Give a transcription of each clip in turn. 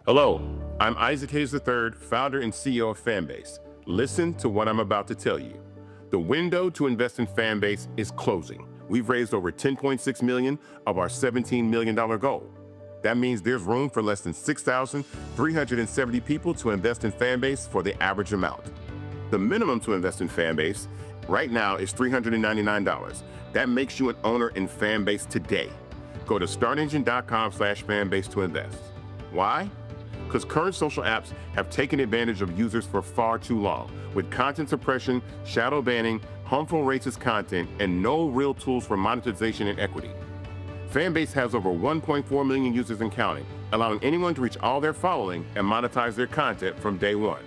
Hello, I'm Isaac Hayes III, founder and CEO of Fanbase. Listen to what I'm about to tell you. The window to invest in Fanbase is closing. We've raised over $10.6 million of our $17 million goal. That means there's room for less than 6,370 people to invest in Fanbase for the average amount. The minimum to invest in Fanbase right now is $399. That makes you an owner in Fanbase today. Go to startengine.com/fanbase to invest. Why? Because current social apps have taken advantage of users for far too long, with content suppression, shadow banning, harmful racist content, and no real tools for monetization and equity. Fanbase has over 1.4 million users and counting, allowing anyone to reach all their following and monetize their content from day one.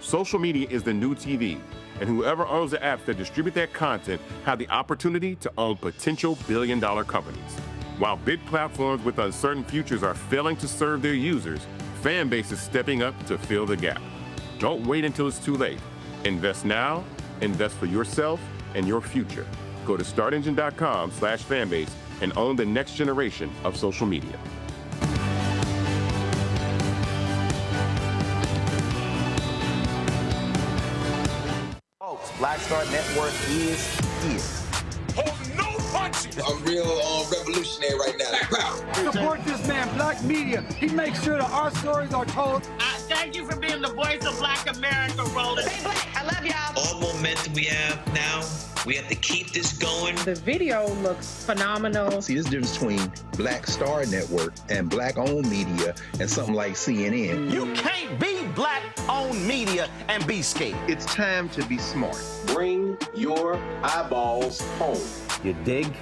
Social media is the new TV, and whoever owns the apps that distribute that content have the opportunity to own potential billion-dollar companies. While big platforms with uncertain futures are failing to serve their users, Fanbase is stepping up to fill the gap. Don't wait until it's too late. Invest now, invest for yourself and your future. Go to startengine.com/fanbase and own the next generation of social media. Folks, Black Star Network is here. Hold no punches. I'm real revolutionary right now. Black power. Support this man, Black Media. He makes sure that our stories are told. Thank you for being the voice of Black America, Rhonda. Stay black. I love y'all. All momentum we have now, we have to keep this going. The video looks phenomenal. See, this difference between Black Star Network and Black-owned media and something like CNN. You can't be Black-owned media and be scared. It's time to be smart. Bring your eyeballs home. You dig?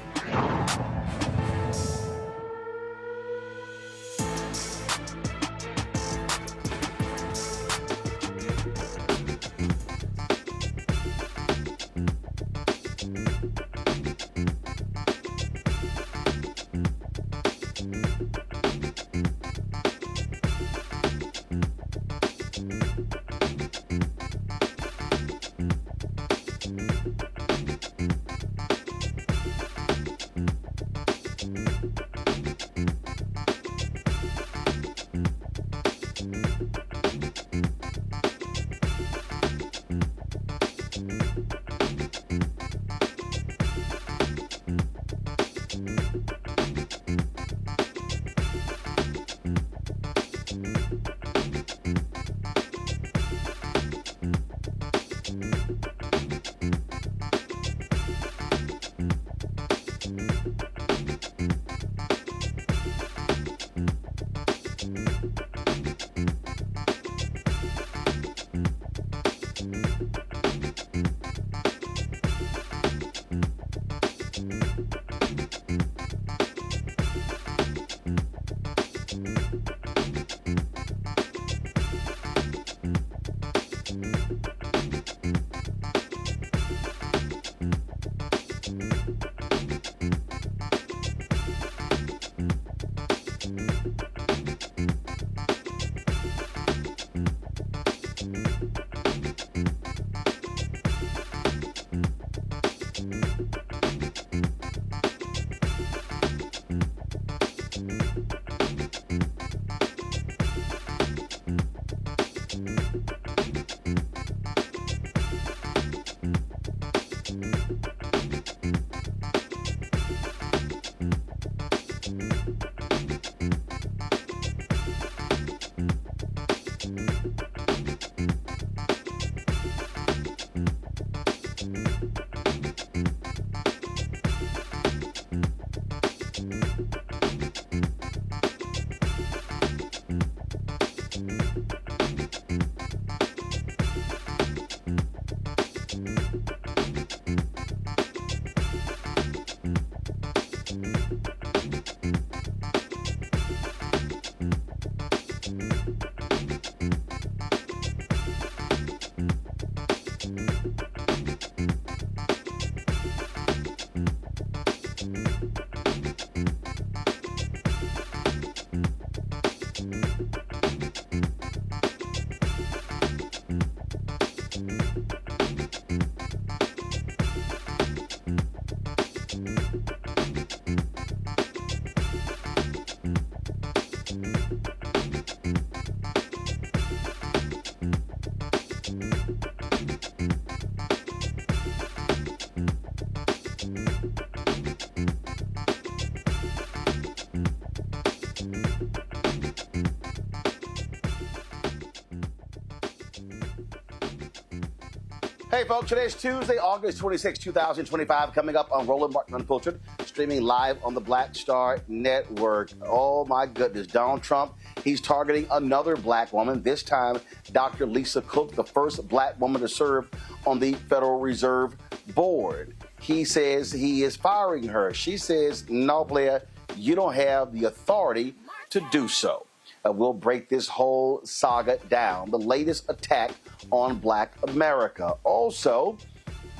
Hey, folks, today's Tuesday, August 26, 2025, coming up on Roland Martin Unfiltered, streaming live on the Black Star Network. Oh, my goodness. Donald Trump, he's targeting another black woman, this time Dr. Lisa Cook, the first black woman to serve on the Federal Reserve Board. He says he is firing her. She says, no, Blair, you don't have the authority to do so. We'll break this whole saga down. The latest attack on Black America. Also,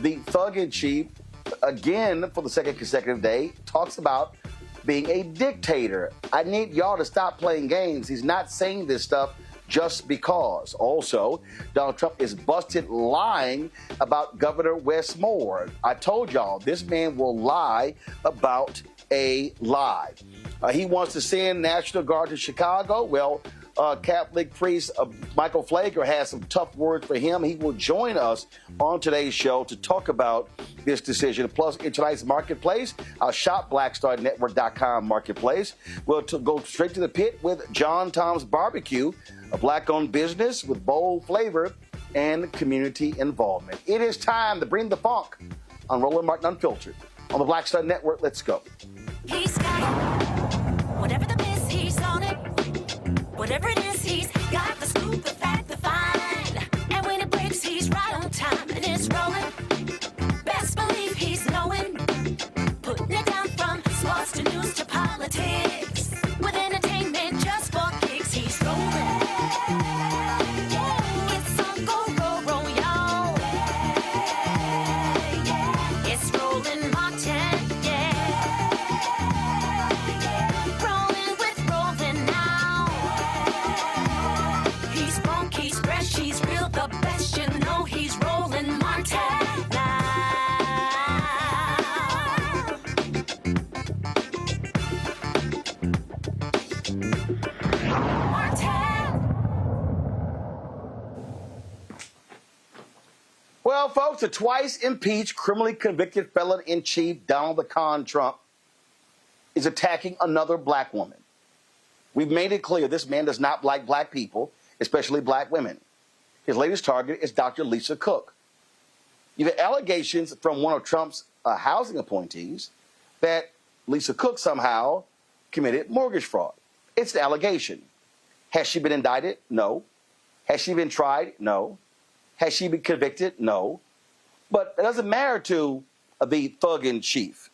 the thug-in-chief, again for the second consecutive day, talks about being a dictator. I need y'all to stop playing games. He's not saying this stuff just because. Also, Donald Trump is busted lying about Governor Wes Moore. I told y'all, this man will lie about a lie. He wants to send National Guard to Chicago. Well, Catholic priest Michael Pfleger has some tough words for him. He will join us on today's show to talk about this decision. Plus, in tonight's marketplace, our shop BlackStarNetwork.com marketplace. We'll go straight to the pit with JohnTom's Barbecue, a black-owned business with bold flavor and community involvement. It is time to bring the funk on Roland Martin Unfiltered on the Black Star Network. Let's go. He's got it. Whatever the miss, he's on it. Whatever it is, he's got the scoop, the fact, the find. And when it breaks, he's right on time and it's rolling. Best believe he's knowing. Putting it down from sports to news to politics. With entertainment just for kicks, he's rolling. It's on go, roll, roll, y'all. It's rolling Martin. Well, folks, the twice-impeached, criminally convicted felon-in-chief Donald the Con Trump is attacking another black woman. We've made it clear this man does not like black people, especially black women. His latest target is Dr. Lisa Cook. You have allegations from one of Trump's housing appointees that Lisa Cook somehow committed mortgage fraud. It's the allegation. Has she been indicted? No. Has she been tried? No. Has she been convicted? No. But it doesn't matter to the thug-in-chief.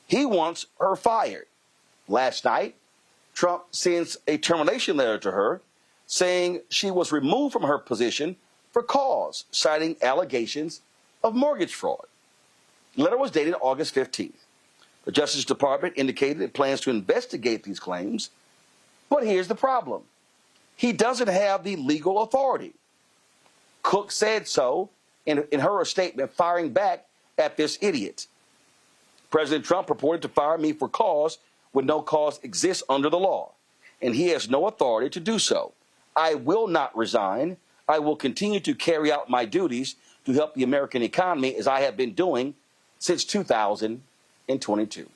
He wants her fired. Last night, Trump sends a termination letter to her saying she was removed from her position for cause, citing allegations of mortgage fraud. The letter was dated August 15th. The Justice Department indicated it plans to investigate these claims. But here's the problem. He doesn't have the legal authority. Cook said so in her statement, firing back at this idiot. President Trump purported to fire me for cause when no cause exists under the law, and he has no authority to do so. I will not resign. I will continue to carry out my duties to help the American economy as I have been doing since 2022.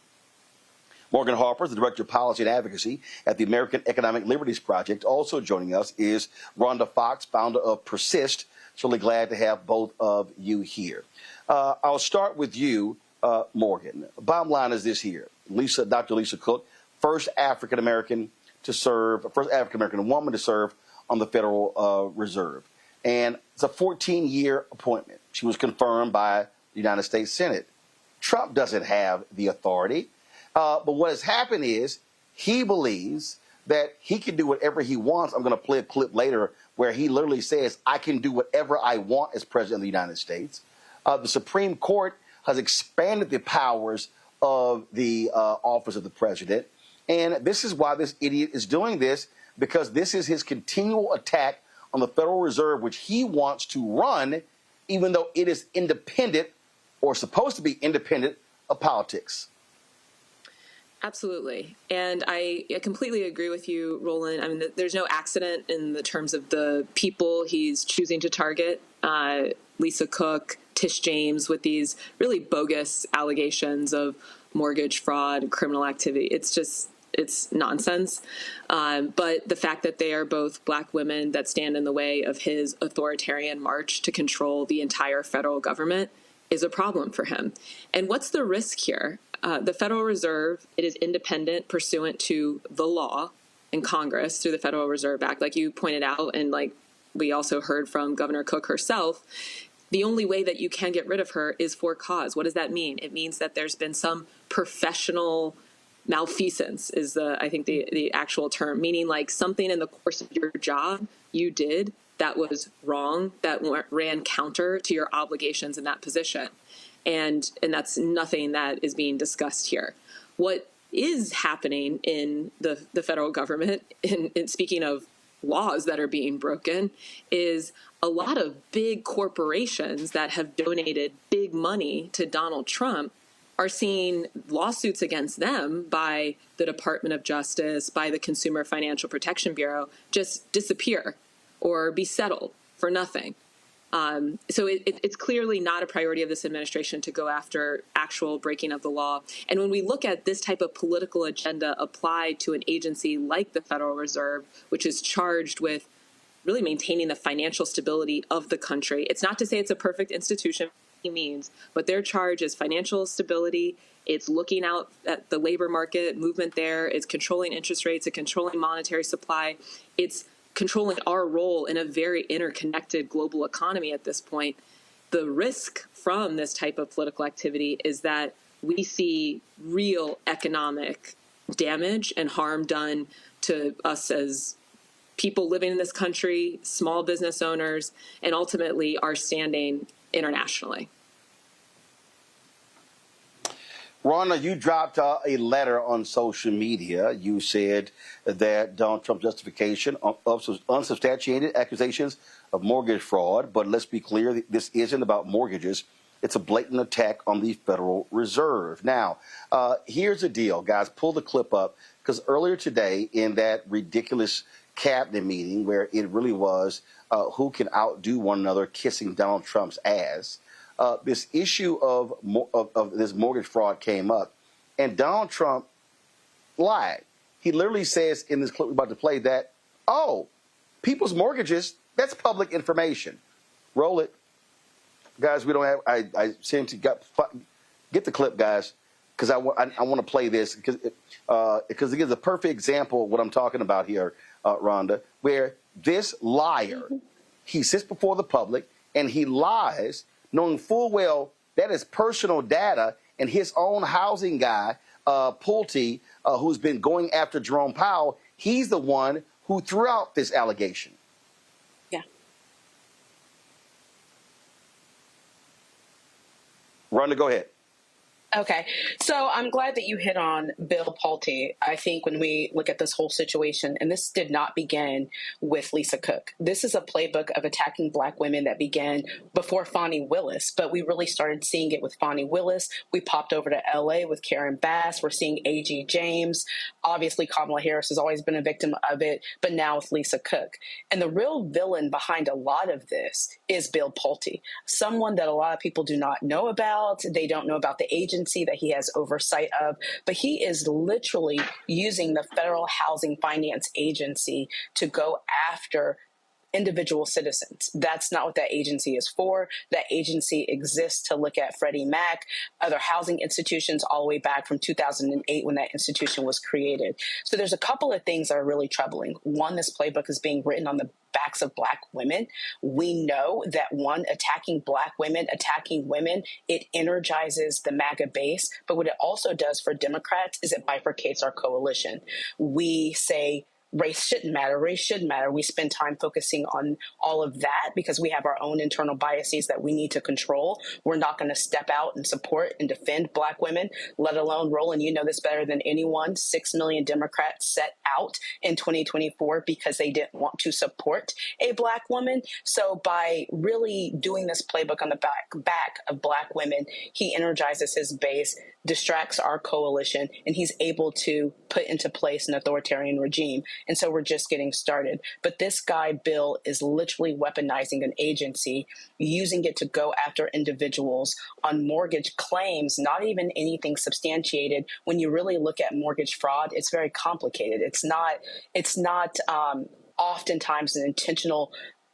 Morgan Harper, the Director of Policy and Advocacy at the American Economic Liberties Project. Also joining us is Rhonda Foxx, founder of Persist. Really glad to have both of you here. I'll start with you, Morgan. Bottom line is this here. Dr. Lisa Cook, first African-American woman to serve on the Federal Reserve. And it's a 14-year appointment. She was confirmed by the United States Senate. Trump doesn't have the authority. But what has happened is he believes that he can do whatever he wants. I'm going to play a clip later where he literally says, I can do whatever I want as president of the United States. The Supreme Court has expanded the powers of the office of the president. And this is why this idiot is doing this, because this is his continual attack on the Federal Reserve, which he wants to run, even though it is independent or supposed to be independent of politics. Absolutely. And I completely agree with you, Roland. I mean, there's no accident in the terms of the people he's choosing to target. Lisa Cook, Tish James, with these really bogus allegations of mortgage fraud, criminal activity. It's it's nonsense. But the fact that they are both Black women that stand in the way of his authoritarian march to control the entire federal government is a problem for him. And what's the risk here? The Federal Reserve, it is independent pursuant to the law in Congress through the Federal Reserve Act, like you pointed out, and like we also heard from Governor Cook herself. The only way that you can get rid of her is for cause. What does that mean? It means that there's been some professional malfeasance is I think the actual term, meaning like something in the course of your job you did that was wrong, that ran counter to your obligations in that position. And that's nothing that is being discussed here. What is happening in the federal government, in speaking of laws that are being broken, is a lot of big corporations that have donated big money to Donald Trump are seeing lawsuits against them by the Department of Justice, by the Consumer Financial Protection Bureau, just disappear or be settled for nothing. So it's clearly not a priority of this administration to go after actual breaking of the law. And when we look at this type of political agenda applied to an agency like the Federal Reserve, which is charged with really maintaining the financial stability of the country, it's not to say it's a perfect institution by any means, but their charge is financial stability. It's looking out at the labor market movement there. It's controlling interest rates. It's controlling monetary supply. It's controlling our role in a very interconnected global economy at this point. The risk from this type of political activity is that we see real economic damage and harm done to us as people living in this country, small business owners, and ultimately our standing internationally. Rhonda, you dropped a letter on social media. You said that Donald Trump's justification of unsubstantiated accusations of mortgage fraud, but let's be clear, this isn't about mortgages. It's a blatant attack on the Federal Reserve. Now, here's the deal, guys. Pull the clip up, because earlier today in that ridiculous cabinet meeting where it really was who can outdo one another kissing Donald Trump's ass, this issue of this mortgage fraud came up, and Donald Trump lied. He literally says in this clip we're about to play that, oh, people's mortgages, that's public information. Roll it. Guys, we don't have, I seem to get the clip, guys, because I want to play this, because it gives a perfect example of what I'm talking about here, Rhonda, where this liar, he sits before the public and he lies, knowing full well that is personal data, and his own housing guy, Pulte, who's been going after Jerome Powell, he's the one who threw out this allegation. Yeah. Rhonda, go ahead. Okay, so I'm glad that you hit on Bill Pulte. I think when we look at this whole situation, and this did not begin with Lisa Cook. This is a playbook of attacking Black women that began before Fani Willis, but we really started seeing it with Fani Willis. We popped over to LA with Karen Bass. We're seeing A.G. James. Obviously, Kamala Harris has always been a victim of it, but now with Lisa Cook. And the real villain behind a lot of this is Bill Pulte, someone that a lot of people do not know about. They don't know about the agency that he has oversight of, but he is literally using the Federal Housing Finance Agency to go after individual citizens. That's not what that agency is for. That agency exists to look at Freddie Mac, other housing institutions all the way back from 2008 when that institution was created. So there's a couple of things that are really troubling. One, this playbook is being written on the backs of Black women. We know that attacking Black women, attacking women, it energizes the MAGA base. But what it also does for Democrats is it bifurcates our coalition. We say race shouldn't matter. Race should matter. We spend time focusing on all of that because we have our own internal biases that we need to control. We're not going to step out and support and defend Black women, let alone, Roland, you know this better than anyone, 6 million Democrats set out in 2024 because they didn't want to support a Black woman. So by really doing this playbook on the back of Black women, he energizes his base, distracts our coalition, and he's able to put into place an authoritarian regime. And so we're just getting started. But this guy, Bill, is literally weaponizing an agency, using it to go after individuals on mortgage claims, not even anything substantiated. When you really look at mortgage fraud, it's very complicated. It's not oftentimes an intentional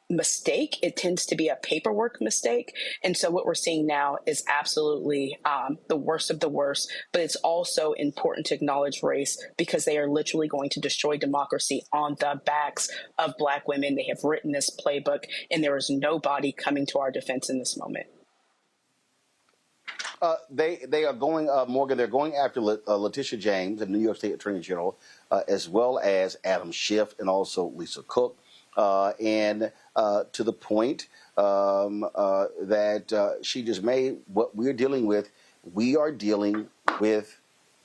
mistake. It tends to be a paperwork mistake. And so what we're seeing now is absolutely the worst of the worst. But it's also important to acknowledge race, because they are literally going to destroy democracy on the backs of Black women. They have written this playbook, and there is nobody coming to our defense in this moment. They are going, Morgan, they're going after Letitia James, the New York State Attorney General, as well as Adam Schiff and also Lisa Cook. And to the point that she just made, what we're dealing with, we are dealing with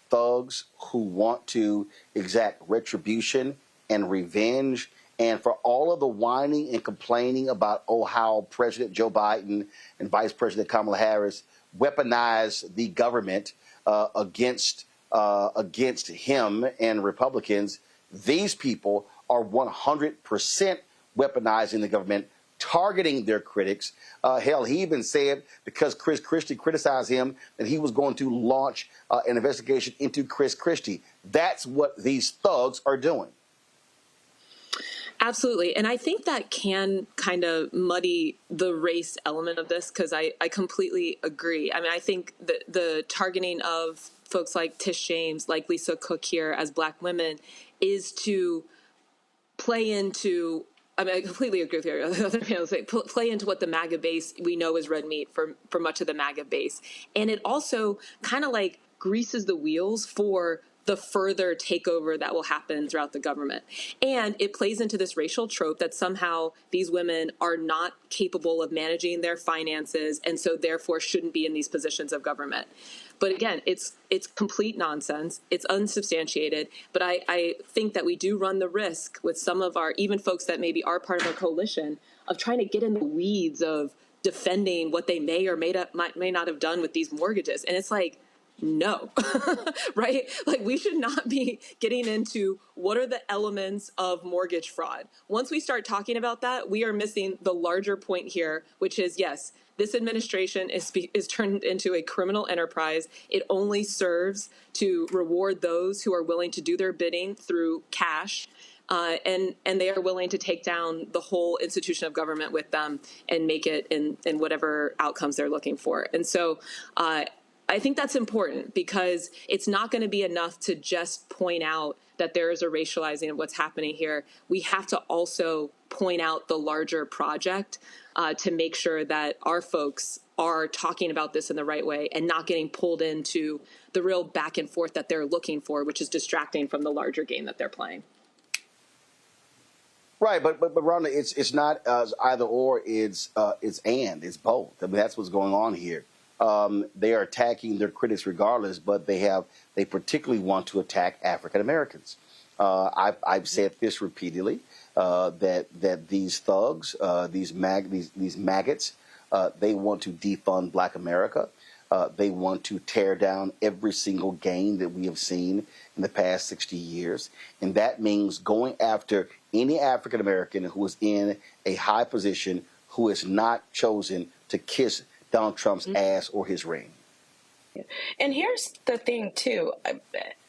thugs who want to exact retribution and revenge. And for all of the whining and complaining about, how President Joe Biden and Vice President Kamala Harris weaponize the government against him and Republicans, these people are 100% weaponizing the government, targeting their critics. Hell, he even said, because Chris Christie criticized him, that he was going to launch an investigation into Chris Christie. That's what these thugs are doing. Absolutely. And I think that can kind of muddy the race element of this, because I completely agree. I mean, I think the targeting of folks like Tish James, like Lisa Cook here as Black women, is to play into, I mean, I completely agree with you. The other panel say play into what the MAGA base we know is red meat for much of the MAGA base. And it also kind of like greases the wheels for the further takeover that will happen throughout the government. And it plays into this racial trope that somehow these women are not capable of managing their finances and so therefore shouldn't be in these positions of government. But again, it's complete nonsense. It's unsubstantiated. But I think that we do run the risk with some of our, even folks that maybe are part of our coalition, of trying to get in the weeds of defending what they may or may not have done with these mortgages. And it's like, no, right? Like, we should not be getting into what are the elements of mortgage fraud. Once we start talking about that, we are missing the larger point here, which is, yes, this administration is turned into a criminal enterprise. It only serves to reward those who are willing to do their bidding through cash. And they are willing to take down the whole institution of government with them and make it in whatever outcomes they're looking for. And so I think that's important, because it's not going to be enough to just point out that there is a racializing of what's happening here. We have to also point out the larger project to make sure that our folks are talking about this in the right way and not getting pulled into the real back and forth that they're looking for, which is distracting from the larger game that they're playing. Right, but Rhonda, it's not either or. It's it's both. I mean, that's what's going on here. They are attacking their critics regardless, but they particularly want to attack African Americans. I've said this repeatedly, that these thugs, these maggots, they want to defund Black America. They want to tear down every single gain that we have seen in the past 60 years. And that means going after any African American who is in a high position who is not chosen to kiss Donald Trump's ass or his ring. And here's the thing, too.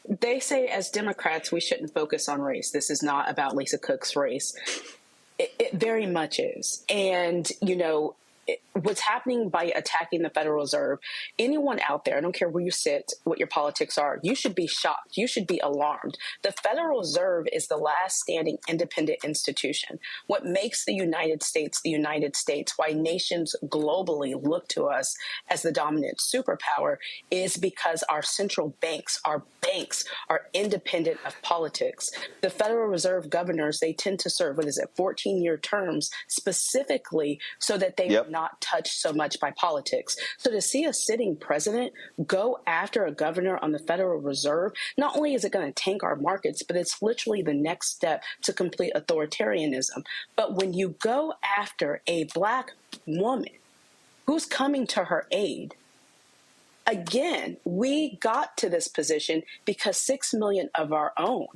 They say as Democrats, we shouldn't focus on race. This is not about Lisa Cook's race. It very much is. And, what's happening by attacking the Federal Reserve, anyone out there, I don't care where you sit, what your politics are, you should be shocked. You should be alarmed. The Federal Reserve is the last standing independent institution. What makes the United States, why nations globally look to us as the dominant superpower, is because our central banks, are independent of politics. The Federal Reserve governors, they tend to serve, 14-year terms, specifically so that they not touched so much by politics. So to see a sitting president go after a governor on the Federal Reserve, not only is it going to tank our markets, but it's literally the next step to complete authoritarianism. But when you go after a Black woman who's coming to her aid, again, we got to this position because 6 million of our own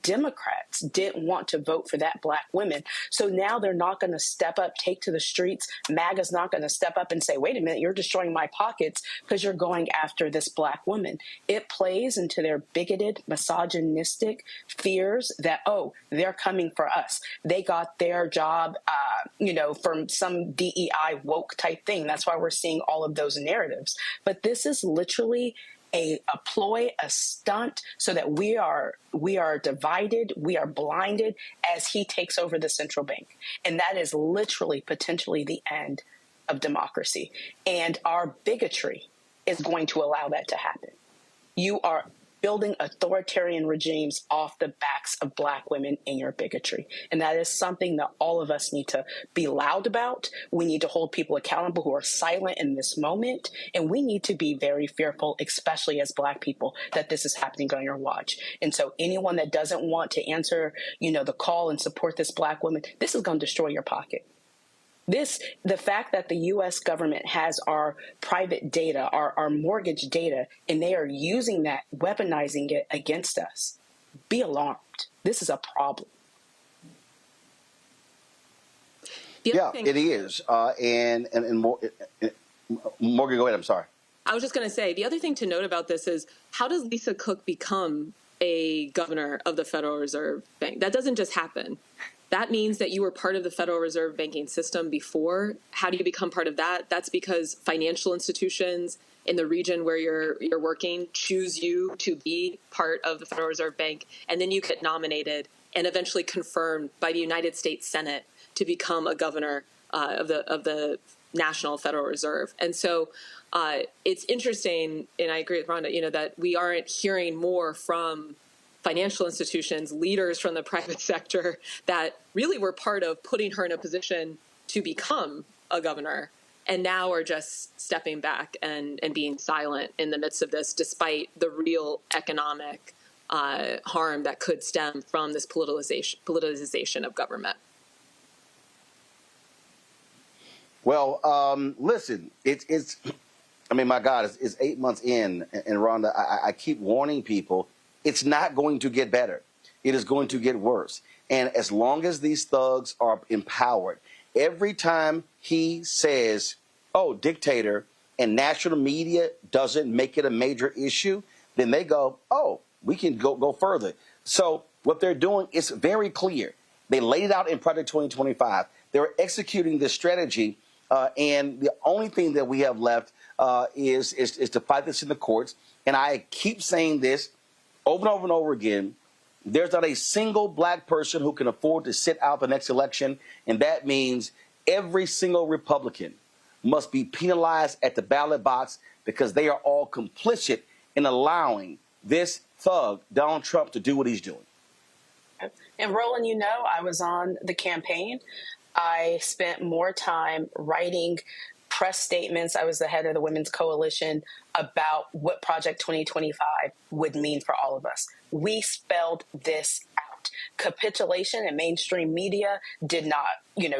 Democrats didn't want to vote for that black woman. So now they're not going to step up, take to the streets. MAGA's not going to step up and say, wait a minute, you're destroying my pockets because you're going after this black woman. It plays into their bigoted, misogynistic fears that, oh, they're coming for us. They got their job, from some DEI woke type thing. That's why we're seeing all of those narratives. But this is literally a ploy, a stunt, so that we are divided, we are blinded as he takes over the central bank. And that is literally potentially the end of democracy. And our bigotry is going to allow that to happen. You are building authoritarian regimes off the backs of black women in your bigotry. And that is something that all of us need to be loud about. We need to hold people accountable who are silent in this moment. And we need to be very fearful, especially as black people, that this is happening on your watch. And so anyone that doesn't want to answer, the call and support this black woman, this is going to destroy your pocket. The fact that the U.S. government has our private data, our mortgage data, and they are using that, weaponizing it against us, be alarmed. This is a problem. It is. And Morgan, go ahead. I'm sorry. I was just going to say, the other thing to note about this is, how does Lisa Cook become a governor of the Federal Reserve Bank? That doesn't just happen. That means that you were part of the Federal Reserve banking system before. How do you become part of that? That's because financial institutions in the region where you're working choose you to be part of the Federal Reserve Bank, and then you get nominated and eventually confirmed by the United States Senate to become a governor of the National Federal Reserve. And so it's interesting, and I agree with Rhonda, that we aren't hearing more from financial institutions, leaders from the private sector that really were part of putting her in a position to become a governor, and now are just stepping back and being silent in the midst of this, despite the real economic harm that could stem from this politicization of government. Well, listen, it's my God, it's 8 months in, and Rhonda, I keep warning people, it's not going to get better. It is going to get worse. And as long as these thugs are empowered, every time he says, oh, dictator, and national media doesn't make it a major issue, then they go, oh, we can go further. So what they're doing is very clear. They laid it out in Project 2025. They're executing this strategy, and the only thing that we have left is to fight this in the courts. And I keep saying this over and over and over again. There's not a single black person who can afford to sit out the next election, and that means every single Republican must be penalized at the ballot box, because they are all complicit in allowing this thug, Donald Trump, to do what he's doing. And Roland, I was on the campaign. I spent more time writing press statements. I was the head of the Women's Coalition about what Project 2025 would mean for all of us. We spelled this out. Capitulation and mainstream media did not,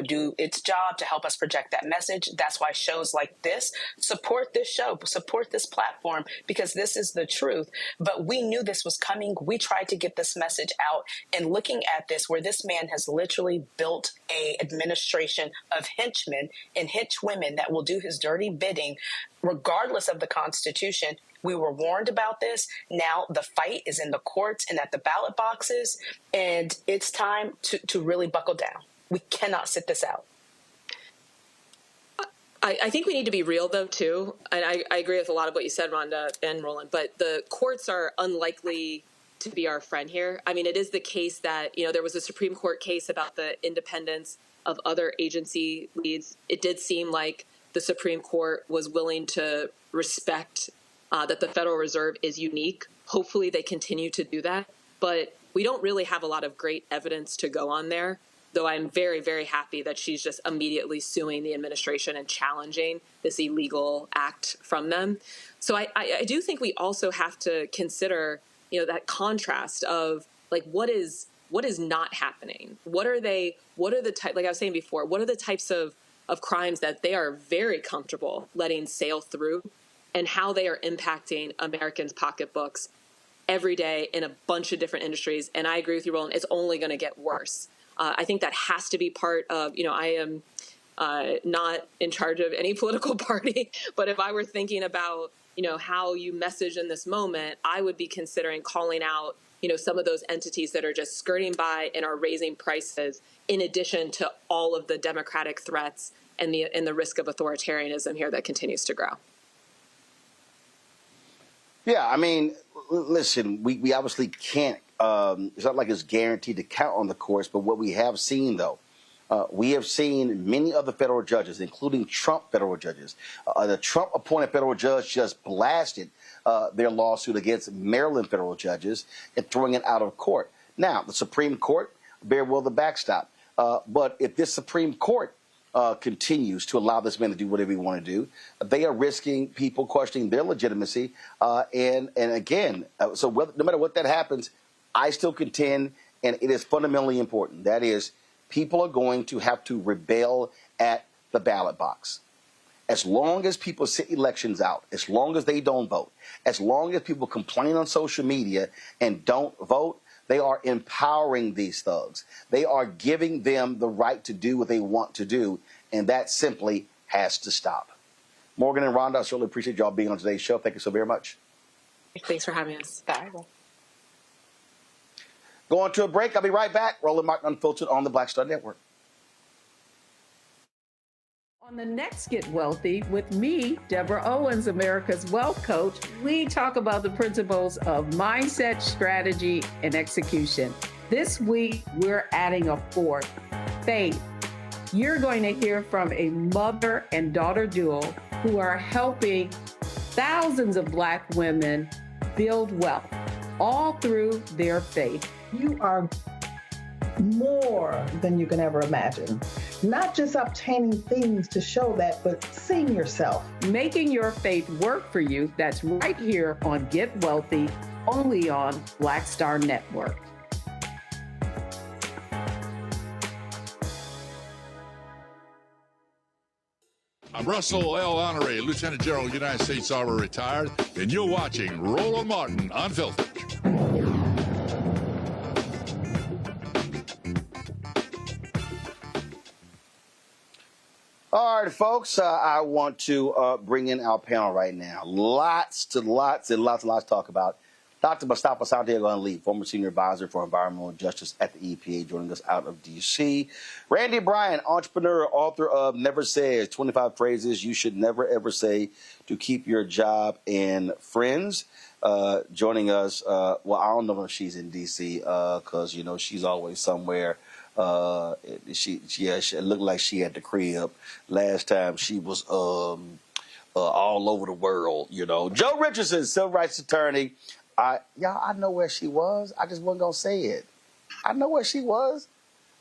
do its job to help us project that message. That's why shows like this support this show, support this platform, because this is the truth. But we knew this was coming. We tried to get this message out, and looking at this, where this man has literally built a administration of henchmen and henchwomen that will do his dirty bidding, regardless of the Constitution. We were warned about this. Now the fight is in the courts and at the ballot boxes, and it's time to really buckle down. We cannot sit this out. I think we need to be real, though, too. And I agree with a lot of what you said, Rhonda and Roland, but the courts are unlikely to be our friend here. I mean, it is the case that, there was a Supreme Court case about the independence of other agency leads. It did seem like the Supreme Court was willing to respect that the Federal Reserve is unique. Hopefully they continue to do that. But we don't really have a lot of great evidence to go on there, though I'm very, very happy that she's just immediately suing the administration and challenging this illegal act from them. So I do think we also have to consider, that contrast of what is not happening? What are the like I was saying before, what are the types of crimes that they are very comfortable letting sail through, and how they are impacting Americans' pocketbooks every day in a bunch of different industries. And I agree with you, Roland, it's only going to get worse. I think that has to be part of, I am not in charge of any political party, but if I were thinking about, how you message in this moment, I would be considering calling out, some of those entities that are just skirting by and are raising prices, in addition to all of the democratic threats and the risk of authoritarianism here that continues to grow. Yeah, I mean, listen, we obviously can't, it's not like it's guaranteed to count on the courts, but what we have seen, though, we have seen many other federal judges, including Trump federal judges. The Trump-appointed federal judge just blasted their lawsuit against Maryland federal judges and throwing it out of court. Now, the Supreme Court bear will the backstop. But if this Supreme Court continues to allow this man to do whatever he want to do, they are risking people questioning their legitimacy. And again, so no matter what that happens, I still contend, and it is fundamentally important, that is, people are going to have to rebel at the ballot box. As long as people sit elections out, as long as they don't vote, as long as people complain on social media and don't vote, they are empowering these thugs. They are giving them the right to do what they want to do, and that simply has to stop. Morgan and Rhonda, I certainly appreciate y'all being on today's show. Thank you so very much. Thanks for having us. Bye. Going to a break. I'll be right back. Roland Martin Unfiltered on the Black Star Network. On the next Get Wealthy with me, Deborah Owens, America's Wealth Coach, we talk about the principles of mindset, strategy, and execution. This week, we're adding a fourth, faith. You're going to hear from a mother and daughter duo who are helping thousands of Black women build wealth, all through their faith. You are more than you can ever imagine. Not just obtaining things to show that, but seeing yourself. Making your faith work for you. That's right here on Get Wealthy, only on Black Star Network. I'm Russell L. Honoré, Lieutenant General, United States Army, retired, and you're watching Roland Martin Unfiltered. All right, folks, I want to bring in our panel right now. Lots to talk about. Dr. Mustafa Santiago-Ali, former senior advisor for environmental justice at the EPA, joining us out of D.C. Randy Bryant, entrepreneur, author of Never Says, 25 Phrases You Should Never Ever Say to Keep Your Job and Friends, joining us. Well, I don't know if she's in D.C. Because, she's always somewhere. It looked like she had the crib. Last time she was all over the world, Joe Richardson, civil rights attorney. I know where she was. I just wasn't going to say it. I know where she was.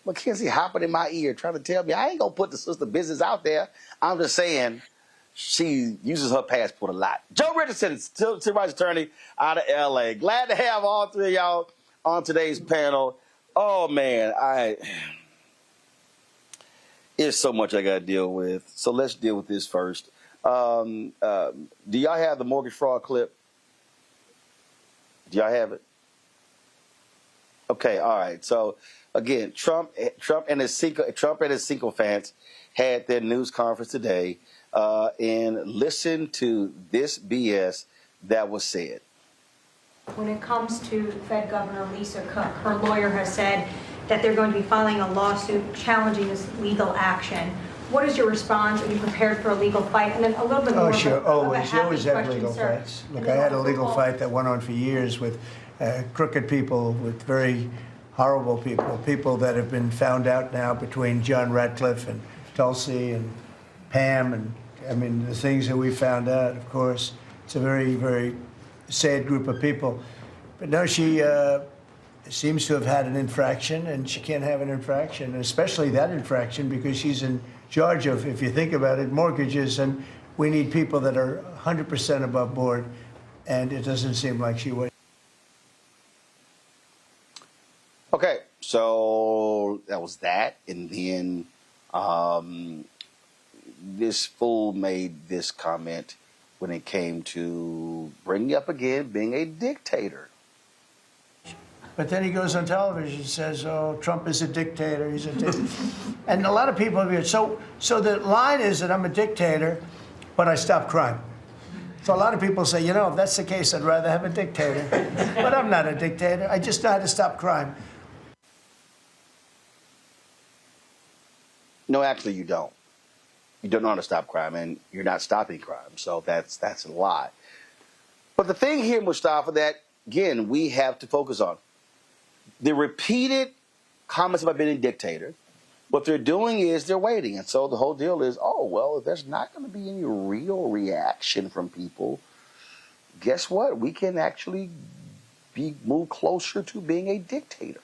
Mackenzie hopping in my ear trying to tell me I ain't going to put the sister business out there. I'm just saying she uses her passport a lot. Joe Richardson, civil rights attorney out of L.A. Glad to have all three of y'all on today's panel. Oh, man, there's so much I got to deal with. So let's deal with this first. Do y'all have the mortgage fraud clip? Do y'all have it? Okay, all right. So again, Trump and his sycophants had their news conference today, and listen to this BS that was said. When it comes to Fed Governor Lisa Cook, her lawyer has said that they're going to be filing a lawsuit challenging this legal action. What is your response? Are you prepared for a legal fight? And then a little bit more. Oh, sure. Always. You always have question, legal sir. fights. Look, I had a legal fight that went on for years with crooked people, with very horrible people that have been found out now between John Ratcliffe and Tulsi and Pam. And, I mean, the things that we found out, of course, it's a very, very sad group of people. But no, she seems to have had an infraction, and she can't have an infraction, especially that infraction, because she's in charge of, if you think about it, mortgages, and we need people that are 100% above board, and it doesn't seem like she was. Okay, so that was that, and then this fool made this comment when it came to bringing up again being a dictator. But then he goes on television and says, oh, Trump is a dictator, he's a dictator. And a lot of people have so the line is that I'm a dictator, but I stop crime. So a lot of people say, you know, if that's the case, I'd rather have a dictator. But I'm not a dictator. I just know how to stop crime. No, actually, you don't. You don't know how to stop crime, and you're not stopping crime. So that's a lie. But the thing here, Mustafa, that, again, we have to focus on, the repeated comments about being a dictator, what they're doing is they're waiting. And so the whole deal is, oh, well, if there's not going to be any real reaction from people, guess what? We can actually move closer to being a dictator.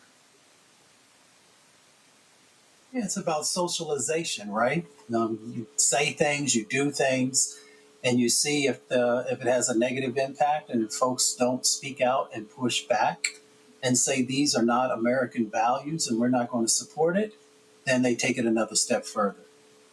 Yeah, it's about socialization, right? You say things, you do things, and you see if it has a negative impact, and if folks don't speak out and push back and say these are not American values and we're not going to support it, then they take it another step further.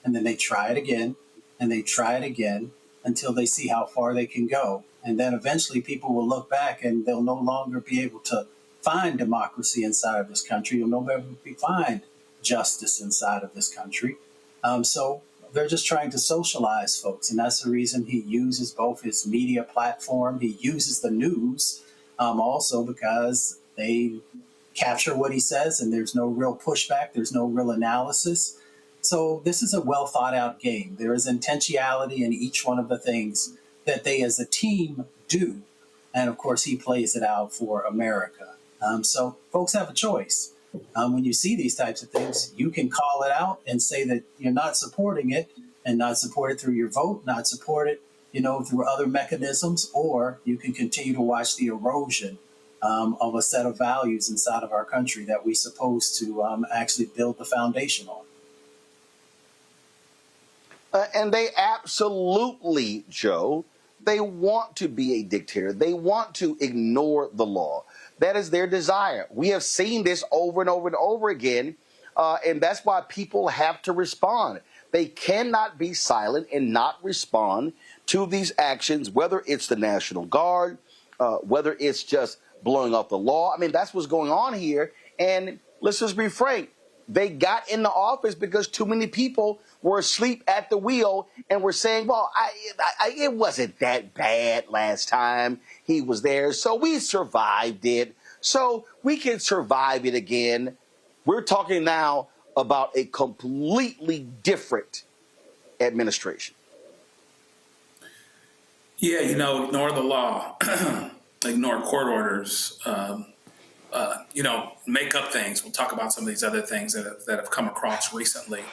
And then they try it again, and they try it again until they see how far they can go. And then eventually people will look back and they'll no longer be able to find democracy inside of this country. You'll no longer find justice inside of this country. So they're just trying to socialize folks. And that's the reason he uses both his media platform. He uses the news also because they capture what he says and there's no real pushback. There's no real analysis. So this is a well thought out game. There is intentionality in each one of the things that they as a team do. And of course, he plays it out for America. So folks have a choice. When you see these types of things, you can call it out and say that you're not supporting it and not support it through your vote, not support it, through other mechanisms, or you can continue to watch the erosion of a set of values inside of our country that we're supposed to actually build the foundation on. And they absolutely, Joe, they want to be a dictator. They want to ignore the law. That is their desire. We have seen this over and over and over again, and that's why people have to respond. They cannot be silent and not respond to these actions, whether it's the National Guard, whether it's just blowing up the law. I mean, that's what's going on here. And let's just be frank. They got in the office because too many people were asleep at the wheel and were saying, well, it wasn't that bad last time he was there, so we survived it, so we can survive it again. We're talking now about a completely different administration. Yeah, ignore the law, ignore court orders, make up things. We'll talk about some of these other things that have come across recently.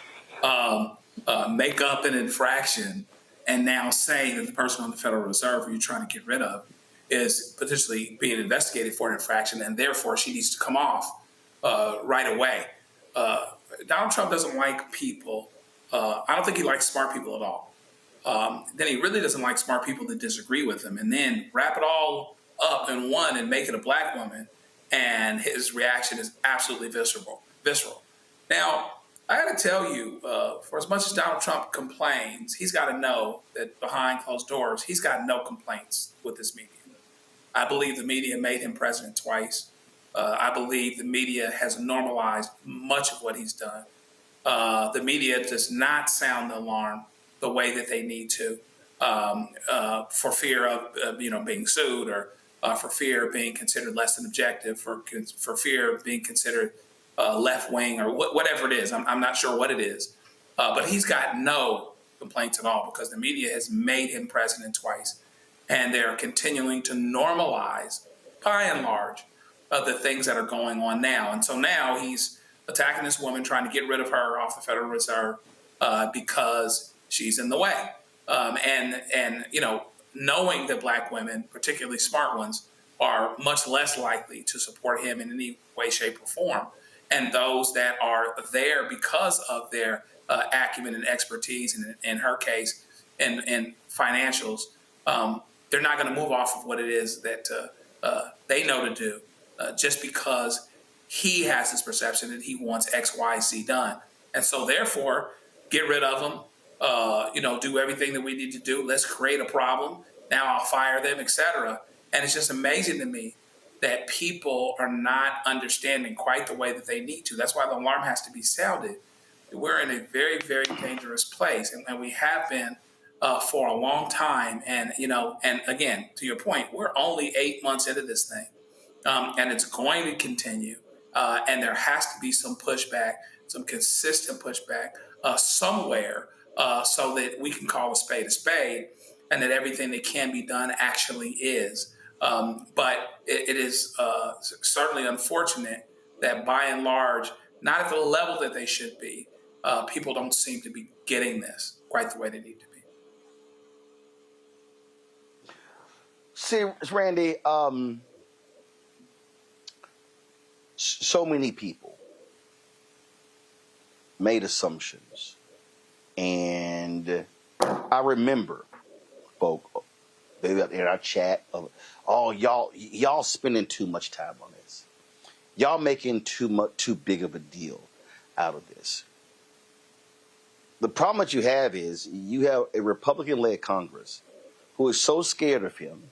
Make up an infraction and now say that the person on the Federal Reserve who you're trying to get rid of is potentially being investigated for an infraction, and therefore she needs to come off right away. Donald Trump doesn't like people. I don't think he likes smart people at all. Then he really doesn't like smart people that disagree with him, and then wrap it all up in one and make it a black woman, and his reaction is absolutely visceral. Now, I got to tell you, for as much as Donald Trump complains, he's got to know that behind closed doors, he's got no complaints with this media. I believe the media made him president twice. I believe the media has normalized much of what he's done. The media does not sound the alarm the way that they need to for fear of being sued, or for fear of being considered less than objective, for fear of being considered left wing, or whatever it is. I'm not sure what it is, but he's got no complaints at all because the media has made him president twice, and they're continuing to normalize, by and large, the things that are going on now. And so now he's attacking this woman, trying to get rid of her off the Federal Reserve because she's in the way. And knowing that black women, particularly smart ones, are much less likely to support him in any way, shape, or form. And those that are there because of their acumen and expertise, and in her case, and financials, they're not going to move off of what it is that they know to do just because he has this perception that he wants X, Y, Z done. And so therefore, get rid of them, do everything that we need to do. Let's create a problem. Now I'll fire them, etc. And it's just amazing to me that people are not understanding quite the way that they need to. That's why the alarm has to be sounded. We're in a very, very dangerous place, and we have been for a long time. And, and again, to your point, we're only 8 months into this thing, and it's going to continue. And there has to be some pushback, some consistent pushback somewhere so that we can call a spade, and that everything that can be done actually is. But it is certainly unfortunate that by and large, not at the level that they should be, people don't seem to be getting this quite the way they need to be. See, Randy, so many people made assumptions. And I remember folk in our chat of, oh, y'all spending too much time on this. Y'all making too big of a deal out of this. The problem that you have is you have a Republican-led Congress who is so scared of him,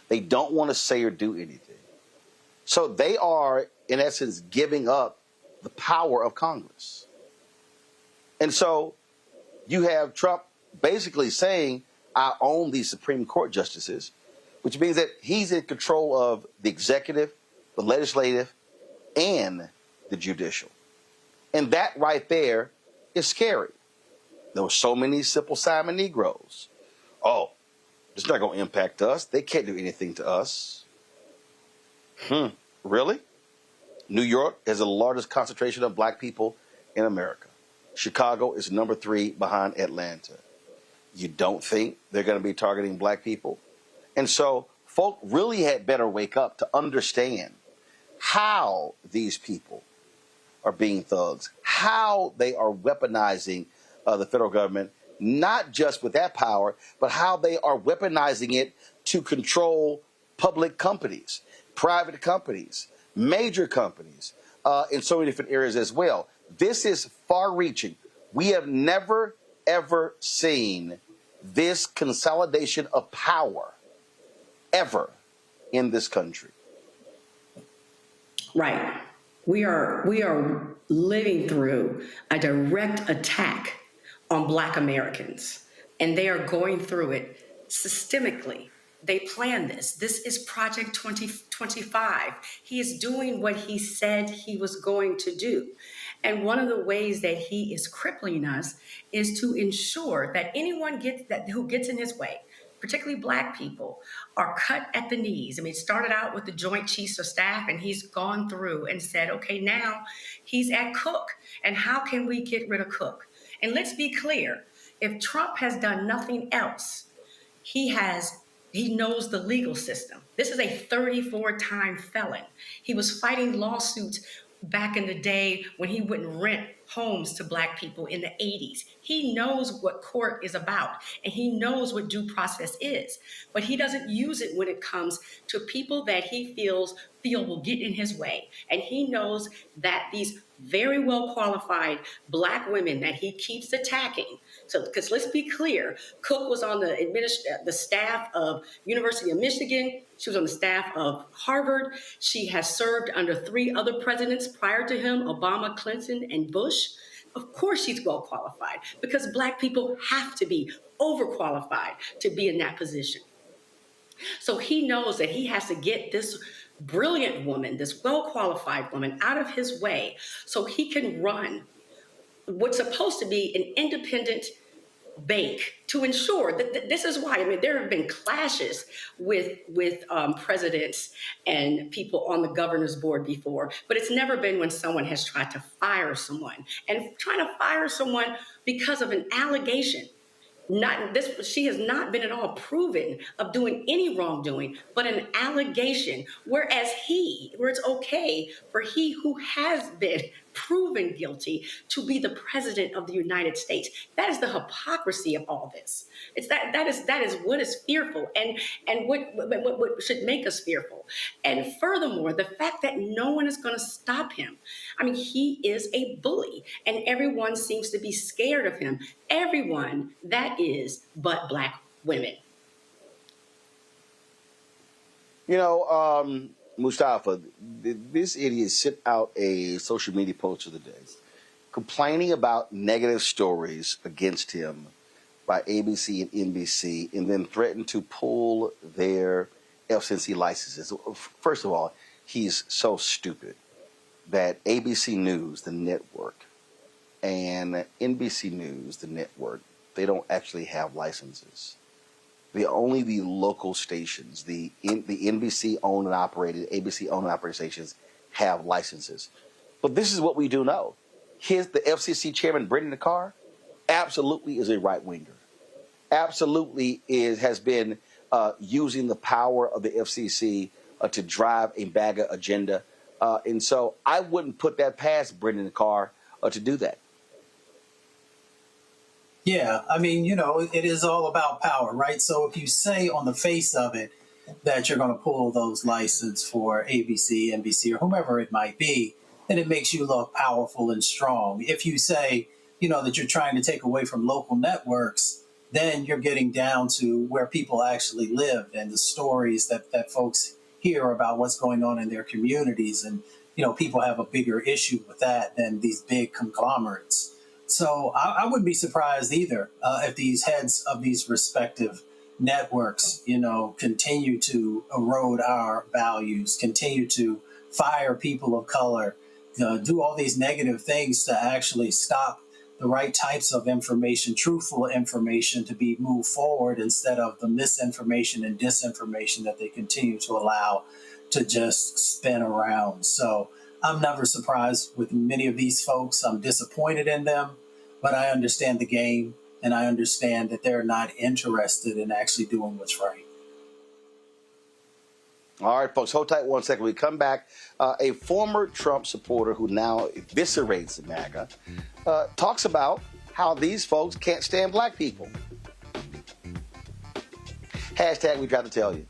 they don't want to say or do anything. So they are, in essence, giving up the power of Congress. And so you have Trump basically saying, I own these Supreme Court justices, which means that he's in control of the executive, the legislative, and the judicial. And that right there is scary. There were so many Simple Simon Negroes. Oh, it's not going to impact us. They can't do anything to us. Really? New York has the largest concentration of black people in America. Chicago is number 3 behind Atlanta. You don't think they're going to be targeting black people? And so folk really had better wake up to understand how these people are being thugs, how they are weaponizing the federal government, not just with that power, but how they are weaponizing it to control public companies, private companies, major companies, in so many different areas as well. This is far-reaching. We have never, ever seen this consolidation of power ever in this country. Right. We are living through a direct attack on Black Americans, and they are going through it systemically. They planned this. This is Project 2025. He is doing what he said he was going to do. And one of the ways that he is crippling us is to ensure that anyone who gets in his way, particularly Black people, are cut at the knees. I mean, it started out with the Joint Chiefs of Staff, and he's gone through and said, okay, now he's at Cook, and how can we get rid of Cook? And let's be clear, if Trump has done nothing else, he knows the legal system. This is a 34-time felon. He was fighting lawsuits back in the day when he wouldn't rent homes to Black people in the 80s. He knows what court is about, and he knows what due process is, but he doesn't use it when it comes to people that he feel will get in his way. And he knows that these very well qualified Black women that he keeps attacking. So, because let's be clear, Cook was on the staff of University of Michigan. She was on the staff of Harvard. She has served under 3 other presidents prior to him, Obama, Clinton, and Bush. Of course she's well qualified, because Black people have to be overqualified to be in that position. So he knows that he has to get this brilliant woman, this well-qualified woman, out of his way so he can run what's supposed to be an independent bank to ensure that this is why. I mean, there have been clashes with presidents and people on the governor's board before, but it's never been when someone has tried to fire someone. And trying to fire someone because of an allegation. She has not been at all proven of doing any wrongdoing, but an allegation, where it's okay for he who has been proven guilty to be the president of the United States. That is the hypocrisy of all this. That is what is fearful and what should make us fearful. And furthermore, the fact that no one is going to stop him. I mean, he is a bully, and everyone seems to be scared of him. Everyone, that is, but Black women. You know, Mustafa, this idiot sent out a social media post of the day complaining about negative stories against him by ABC and NBC, and then threatened to pull their FCC licenses. First of all, he's so stupid that ABC News, the network, and NBC News, the network, they don't actually have licenses. Only the local stations, the NBC owned and operated, ABC owned and operated stations have licenses. But this is what we do know. The FCC chairman, Brendan Carr, absolutely is a right-winger. Absolutely has been using the power of the FCC to drive a MAGA agenda. And so I wouldn't put that past Brendan Carr to do that. Yeah, I mean, you know, it is all about power, right? So if you say on the face of it that you're going to pull those licenses for ABC, NBC, or whomever it might be, then it makes you look powerful and strong. If you say, you know, that you're trying to take away from local networks, then you're getting down to where people actually live and the stories that folks hear about what's going on in their communities. And, you know, people have a bigger issue with that than these big conglomerates. So I wouldn't be surprised either if these heads of these respective networks, you know, continue to erode our values, continue to fire people of color, do all these negative things to actually stop the right types of information, truthful information, to be moved forward instead of the misinformation and disinformation that they continue to allow to just spin around. So I'm never surprised with many of these folks. I'm disappointed in them, but I understand the game, and I understand that they're not interested in actually doing what's right. All right, folks, hold tight 1 second. We come back. A former Trump supporter who now eviscerates the MAGA talks about how these folks can't stand black people. Hashtag we tried to tell you.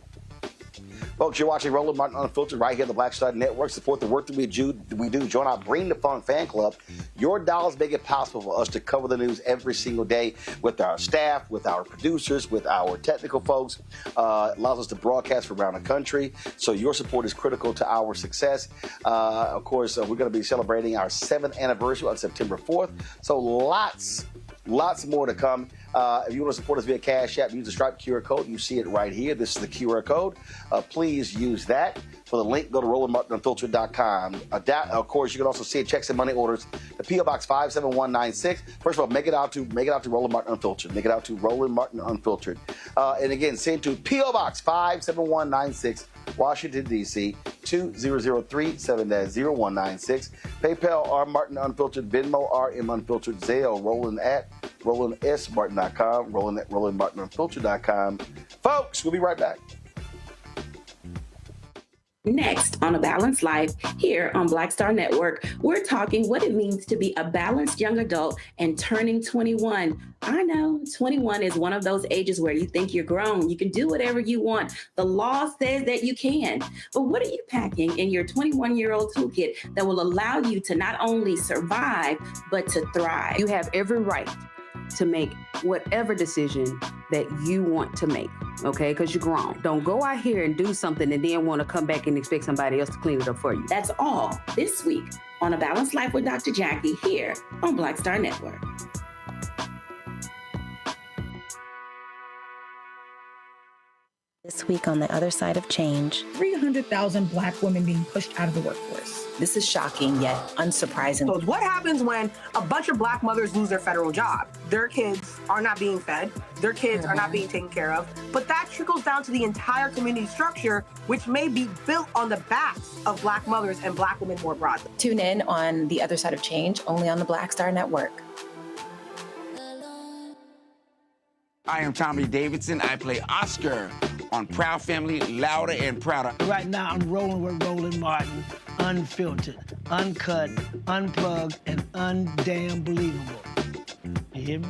Folks, you're watching Roland Martin Unfiltered right here on the Black Star Network. Support the work that we do. Join our Bring the Fun fan club. Your dollars make it possible for us to cover the news every single day with our staff, with our producers, with our technical folks. Allows us to broadcast from around the country. So your support is critical to our success. Of course, we're going to be celebrating our 7th anniversary on September 4th. So lots more to come. If you want to support us via Cash App, use the Stripe QR code. You see it right here. This is the QR code. Please use that. For the link, go to RolandMartinUnfiltered.com. Of course, you can also see checks and money orders. The P.O. Box 57196. First of all, make it out to Roland Martin Unfiltered. Make it out to Roland Martin Unfiltered. And again, send to P.O. Box 57196, Washington, D.C. 2003 7-0196. PayPal R Martin Unfiltered, Venmo RM Unfiltered, Zelle Roland at RolandSMartin.com, Roland at RolandMartinUnfiltered.com. Folks, we'll be right back. Next on A Balanced Life here on Black Star Network, we're talking what it means to be a balanced young adult and turning 21. I know 21 is one of those ages where you think you're grown. You can do whatever you want. The law says that you can. But what are you packing in your 21-year-old toolkit that will allow you to not only survive, but to thrive? You have every right to make whatever decision that you want to make, okay? Because you're grown. Don't go out here and do something and then want to come back and expect somebody else to clean it up for you. That's all this week on A Balanced Life with Dr. Jackie here on Black Star Network. This week on The Other Side of Change, 300,000 Black women being pushed out of the workforce. This is shocking yet unsurprising. So what happens when a bunch of Black mothers lose their federal job? Their kids are not being fed, their kids are not being taken care of, but that trickles down to the entire community structure, which may be built on the backs of Black mothers and Black women more broadly. Tune in on The Other Side of Change, only on the Black Star Network. I am Tommy Davidson. I play Oscar on Proud Family, Louder and Prouder. Right now, I'm rolling with Roland Martin, unfiltered, uncut, unplugged, and undamn believable. You hear me?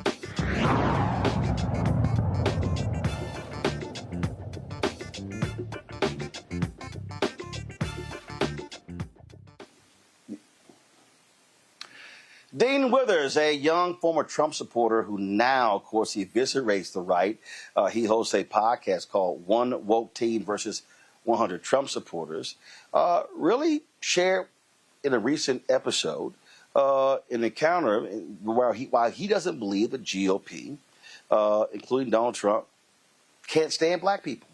Dean Withers, a young former Trump supporter who now, of course, he eviscerates the right. He hosts a podcast called One Woke Teen versus 100 Trump supporters, really shared in a recent episode an encounter where while he doesn't believe the GOP, including Donald Trump, can't stand black people.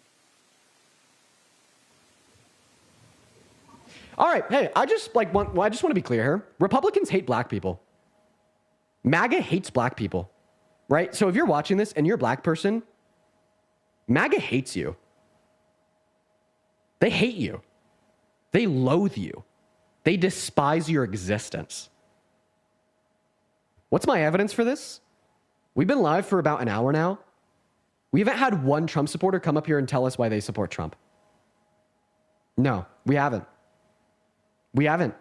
All right, hey, I just want to be clear here. Republicans hate black people. MAGA hates black people, right? So if you're watching this and you're a black person, MAGA hates you. They hate you. They loathe you. They despise your existence. What's my evidence for this? We've been live for about an hour now. We haven't had one Trump supporter come up here and tell us why they support Trump. No, we haven't. We haven't.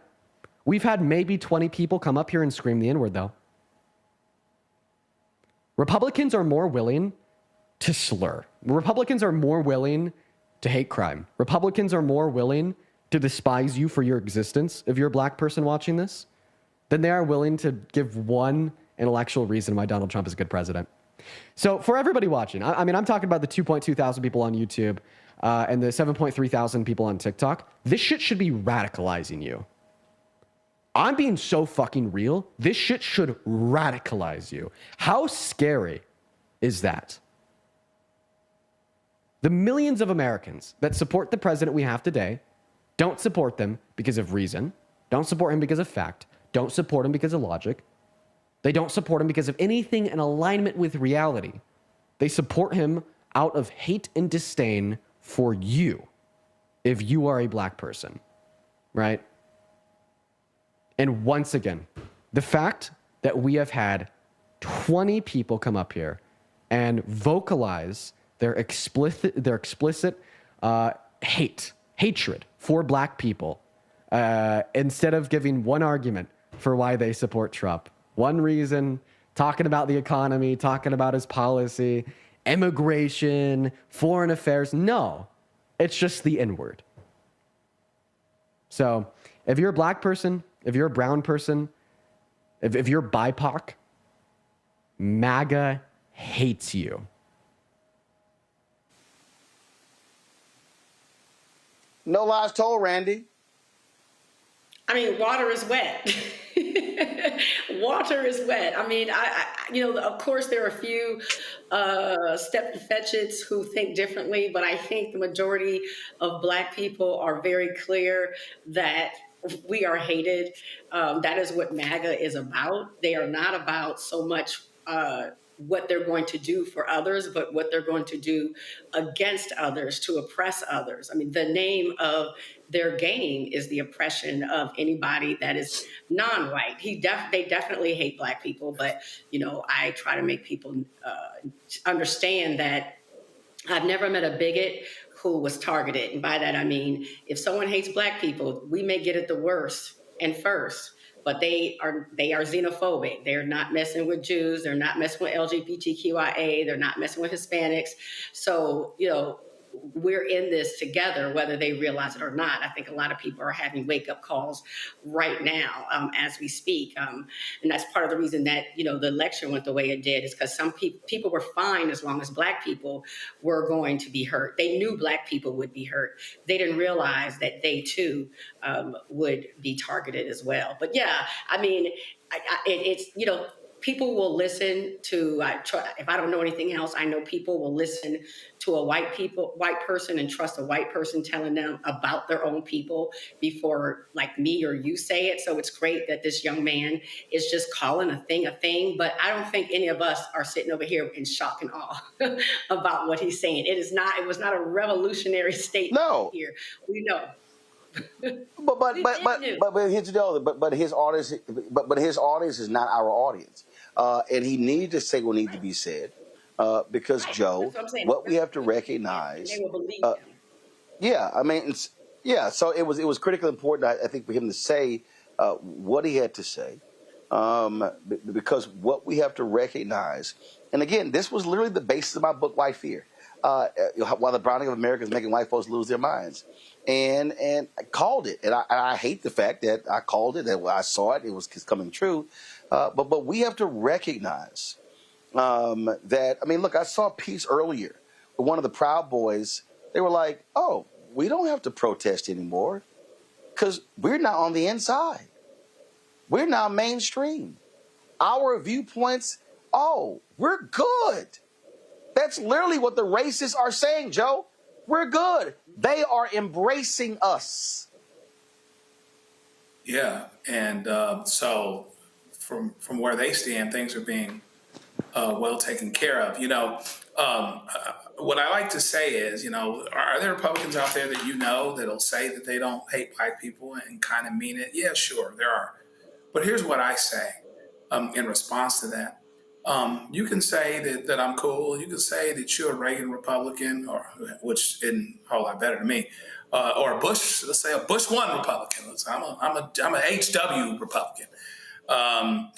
We've had maybe 20 people come up here and scream the N-word, though. Republicans are more willing to slur. Republicans are more willing to hate crime. Republicans are more willing to despise you for your existence if you're a black person watching this than they are willing to give one intellectual reason why Donald Trump is a good president. So for everybody watching, I mean, I'm talking about the 2.2 thousand people on YouTube and the 7.3 thousand people on TikTok. This shit should be radicalizing you. I'm being so fucking real. This shit should radicalize you. How scary is that? The millions of Americans that support the president we have today don't support them because of reason, don't support him because of fact, don't support him because of logic. They don't support him because of anything in alignment with reality. They support him out of hate and disdain for you if you are a black person, right? And once again, the fact that we have had 20 people come up here and vocalize their explicit hatred for black people, instead of giving one argument for why they support Trump, one reason, talking about the economy, talking about his policy, immigration, foreign affairs. No, it's just the N-word. So if you're a black person, if you're a brown person, if you're BIPOC, MAGA hates you. No lies told, Randy. I mean, water is wet. Water is wet. I mean, of course, there are a few step-fetchits who think differently, but I think the majority of black people are very clear that we are hated. That is what MAGA is about. They are not about so much what they're going to do for others, but what they're going to do against others to oppress others. I mean, the name of their game is the oppression of anybody that is non-white. They definitely hate black people, but, I try to make people understand that I've never met a bigot who was targeted. And by that, I mean, if someone hates black people, we may get it the worst and first. But they are xenophobic. They're not messing with Jews. They're not messing with LGBTQIA. They're not messing with Hispanics. So, we're in this together, whether they realize it or not. I think a lot of people are having wake-up calls right now as we speak. And that's part of the reason that, the election went the way it did, is because some people were fine as long as black people were going to be hurt. They knew black people would be hurt. They didn't realize that they, too, would be targeted as well. But, yeah, I mean, it's people will listen to, if I don't know anything else, I know people will listen to a white person and trust a white person telling them about their own people before like me or you say it. So it's great that this young man is just calling a thing, but I don't think any of us are sitting over here in shock and awe about what he's saying. It was not a revolutionary statement. No. Here. We know. But here's the deal. But his audience is not our audience, and he needed to say what needed to be said, because Joe, what we have to recognize. They will believe him. Yeah, I mean, So it was critically important, I think, for him to say what he had to say, because what we have to recognize, and again, this was literally the basis of my book, White Fear. While the browning of America is making white folks lose their minds. And I called it. And I hate the fact that I called it, that I saw it, it was coming true. But we have to recognize that, I mean, look, I saw a piece earlier. One of the Proud Boys, they were like, oh, we don't have to protest anymore because we're not on the inside. We're now mainstream. Our viewpoints, we're good. That's literally what the racists are saying, Joe. We're good. They are embracing us. Yeah, and so from where they stand, things are being well taken care of. What I like to say is, are there Republicans out there that that'll say that they don't hate black people and kind of mean it? Yeah, sure, there are. But here's what I say in response to that. You can say that I'm cool. You can say that you're a Reagan Republican, which isn't a whole lot better to me, or a Bush. Let's say a Bush 1 Republican. I'm a HW Republican, but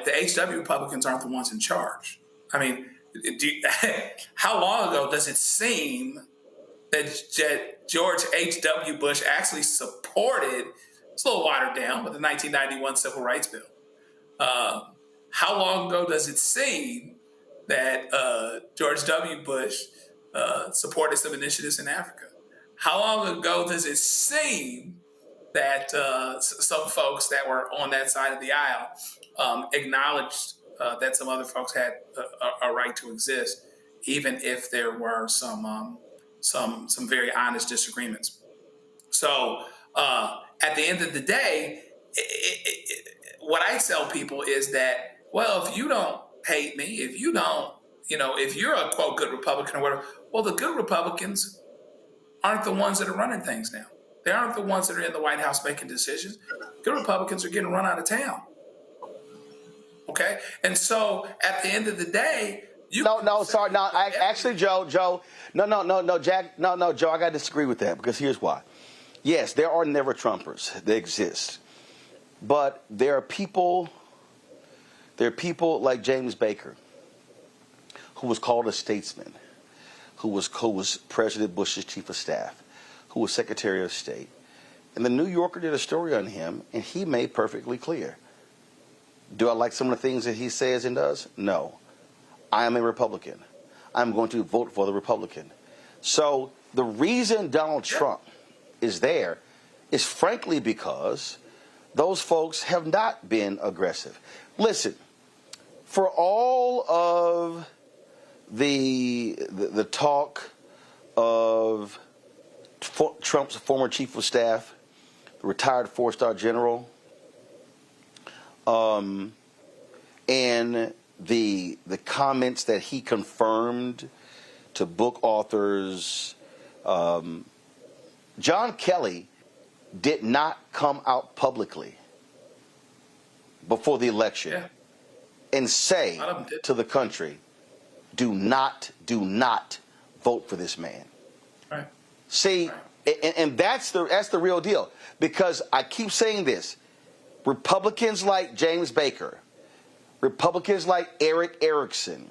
the HW Republicans aren't the ones in charge. I mean, how long ago does it seem that George H.W. Bush actually supported? It's a little watered down, but the 1991 Civil Rights Bill. How long ago does it seem that George W. Bush supported some initiatives in Africa? How long ago does it seem that some folks that were on that side of the aisle acknowledged that some other folks had a right to exist, even if there were some very honest disagreements? So at the end of the day, what I tell people is that, well, if you don't hate me, if you don't, if you're a quote good Republican or whatever, well, the good Republicans aren't the ones that are running things now. They aren't the ones that are in the White House making decisions. Good Republicans are getting run out of town. Okay? And so at the end of the day, Joe, Jack, Joe, I got to disagree with that because here's why. Yes, there are never Trumpers. They exist. But there are people like James Baker, who was called a statesman, who was President Bush's chief of staff, who was Secretary of State. And the New Yorker did a story on him, and he made perfectly clear. Do I like some of the things that he says and does? No. I am a Republican. I'm going to vote for the Republican. So the reason Donald Trump is there is frankly because those folks have not been aggressive. Listen, for all of the talk of Trump's former chief of staff, retired 4-star general, and the comments that he confirmed to book authors, John Kelly did not come out publicly before the election and say to the country, do not vote for this man. Right. See, and that's the real deal, because I keep saying this. Republicans like James Baker, Republicans like Eric Erickson,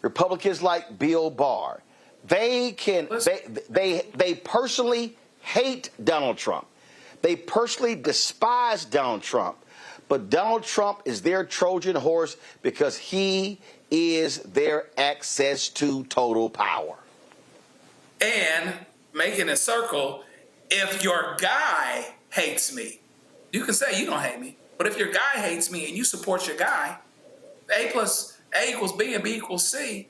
Republicans like Bill Barr, they personally hate Donald Trump. They personally despise Donald Trump. But Donald Trump is their Trojan horse because he is their access to total power. And making a circle, if your guy hates me, you can say you don't hate me, but if your guy hates me and you support your guy, A equals B and B equals C,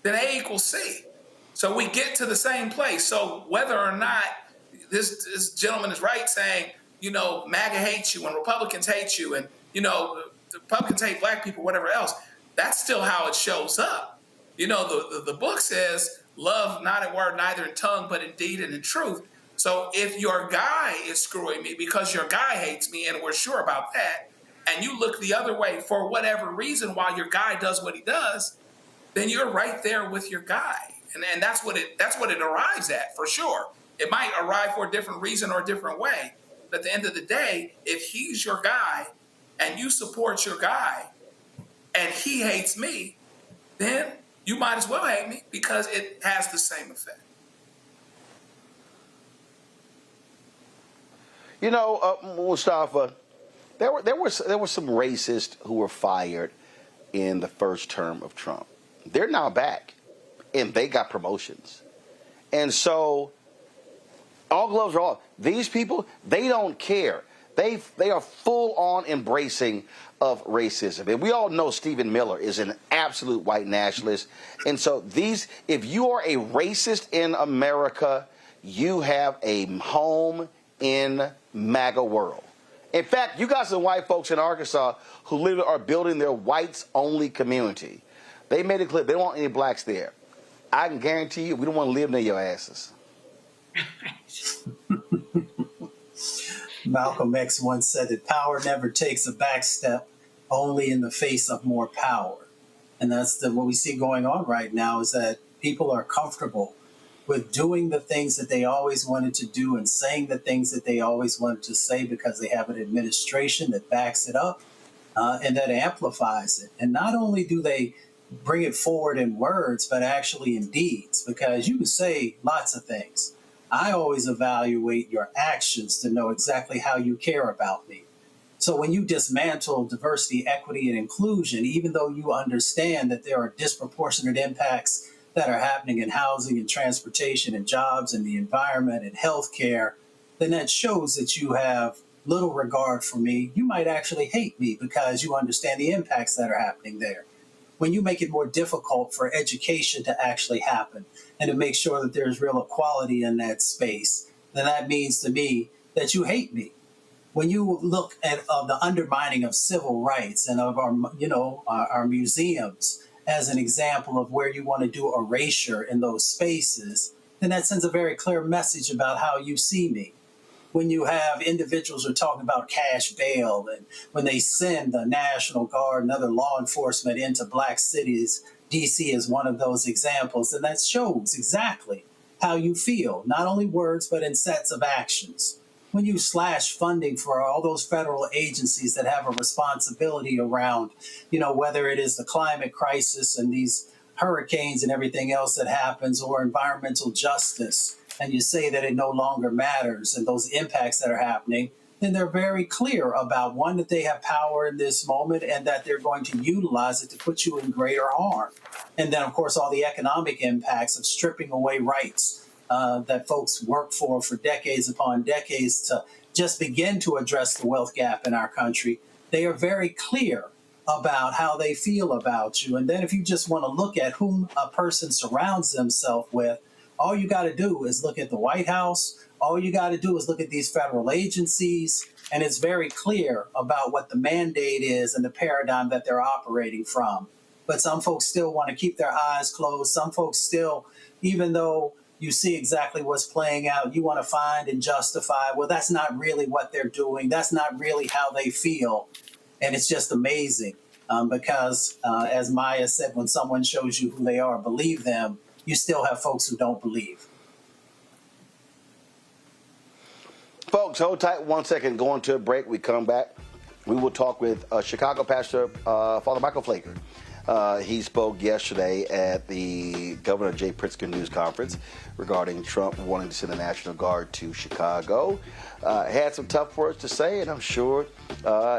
then A equals C. So we get to the same place. So whether or not this gentleman is right saying, MAGA hates you and Republicans hate you and, the Republicans hate black people, whatever else, that's still how it shows up. The book says, love not in word, neither in tongue, but in deed and in truth. So if your guy is screwing me because your guy hates me, and we're sure about that, and you look the other way for whatever reason while your guy does what he does, then you're right there with your guy. And that's what it arrives at, for sure. It might arrive for a different reason or a different way. But at the end of the day, if he's your guy and you support your guy and he hates me, then you might as well hate me because it has the same effect. Mustafa, there were some racists who were fired in the first term of Trump. They're now back, and they got promotions. And so all gloves are off. These people, they don't care. They are full on embracing of racism. And we all know Stephen Miller is an absolute white nationalist. And so if you are a racist in America, you have a home in MAGA world. In fact, you got some white folks in Arkansas who literally are building their whites-only community. They made it clear they don't want any blacks there. I can guarantee you we don't want to live near your asses. Malcolm X once said that power never takes a back step, only in the face of more power. And that's what we see going on right now, is that people are comfortable with doing the things that they always wanted to do and saying the things that they always wanted to say because they have an administration that backs it up and that amplifies it. And not only do they bring it forward in words, but actually in deeds, because you can say lots of things. I always evaluate your actions to know exactly how you care about me. So when you dismantle diversity, equity, and inclusion, even though you understand that there are disproportionate impacts that are happening in housing and transportation and jobs and the environment and healthcare, then that shows that you have little regard for me. You might actually hate me because you understand the impacts that are happening there. When you make it more difficult for education to actually happen and to make sure that there's real equality in that space, then that means to me that you hate me. When you look at the undermining of civil rights and of our museums as an example of where you want to do erasure in those spaces, then that sends a very clear message about how you see me. When you have individuals who are talking about cash bail, and when they send the National Guard and other law enforcement into black cities, DC is one of those examples, and that shows exactly how you feel, not only words, but in sets of actions. When you slash funding for all those federal agencies that have a responsibility around, whether it is the climate crisis and these hurricanes and everything else that happens, or environmental justice, and you say that it no longer matters and those impacts that are happening, then they're very clear about, one, that they have power in this moment and that they're going to utilize it to put you in greater harm. And then, of course, all the economic impacts of stripping away rights that folks work for decades upon decades to just begin to address the wealth gap in our country. They are very clear about how they feel about you. And then if you just want to look at whom a person surrounds themselves with, all you got to do is look at the White House. All you got to do is look at these federal agencies. And it's very clear about what the mandate is and the paradigm that they're operating from. But some folks still want to keep their eyes closed. Some folks still, even though you see exactly what's playing out, you want to find and justify, well, that's not really what they're doing. That's not really how they feel. And it's just amazing because, as Maya said, when someone shows you who they are, believe them. You still have folks who don't believe. Folks, hold tight 1 second. Going to a break. We come back. We will talk with Chicago pastor, Father Michael Pfleger. He spoke yesterday at the Governor Jay Pritzker News Conference regarding Trump wanting to send the National Guard to Chicago. Had some tough words to say, and I'm sure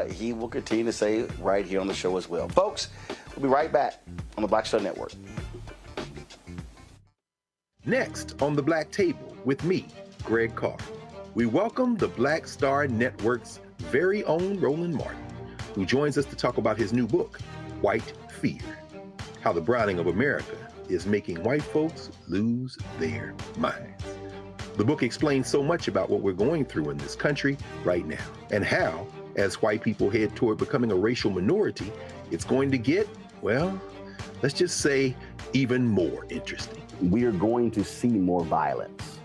he will continue to say it right here on the show as well. Folks, we'll be right back on the Black Star Network. Next on the Black Table with me, Greg Carr, we welcome the Black Star Network's very own Roland Martin, who joins us to talk about his new book, White Fear, How the Browning of America is Making White Folks Lose Their Minds. The book explains so much about what we're going through in this country right now, and how, as white people head toward becoming a racial minority, it's going to get, well, let's just say, even more interesting. We are going to see more violence.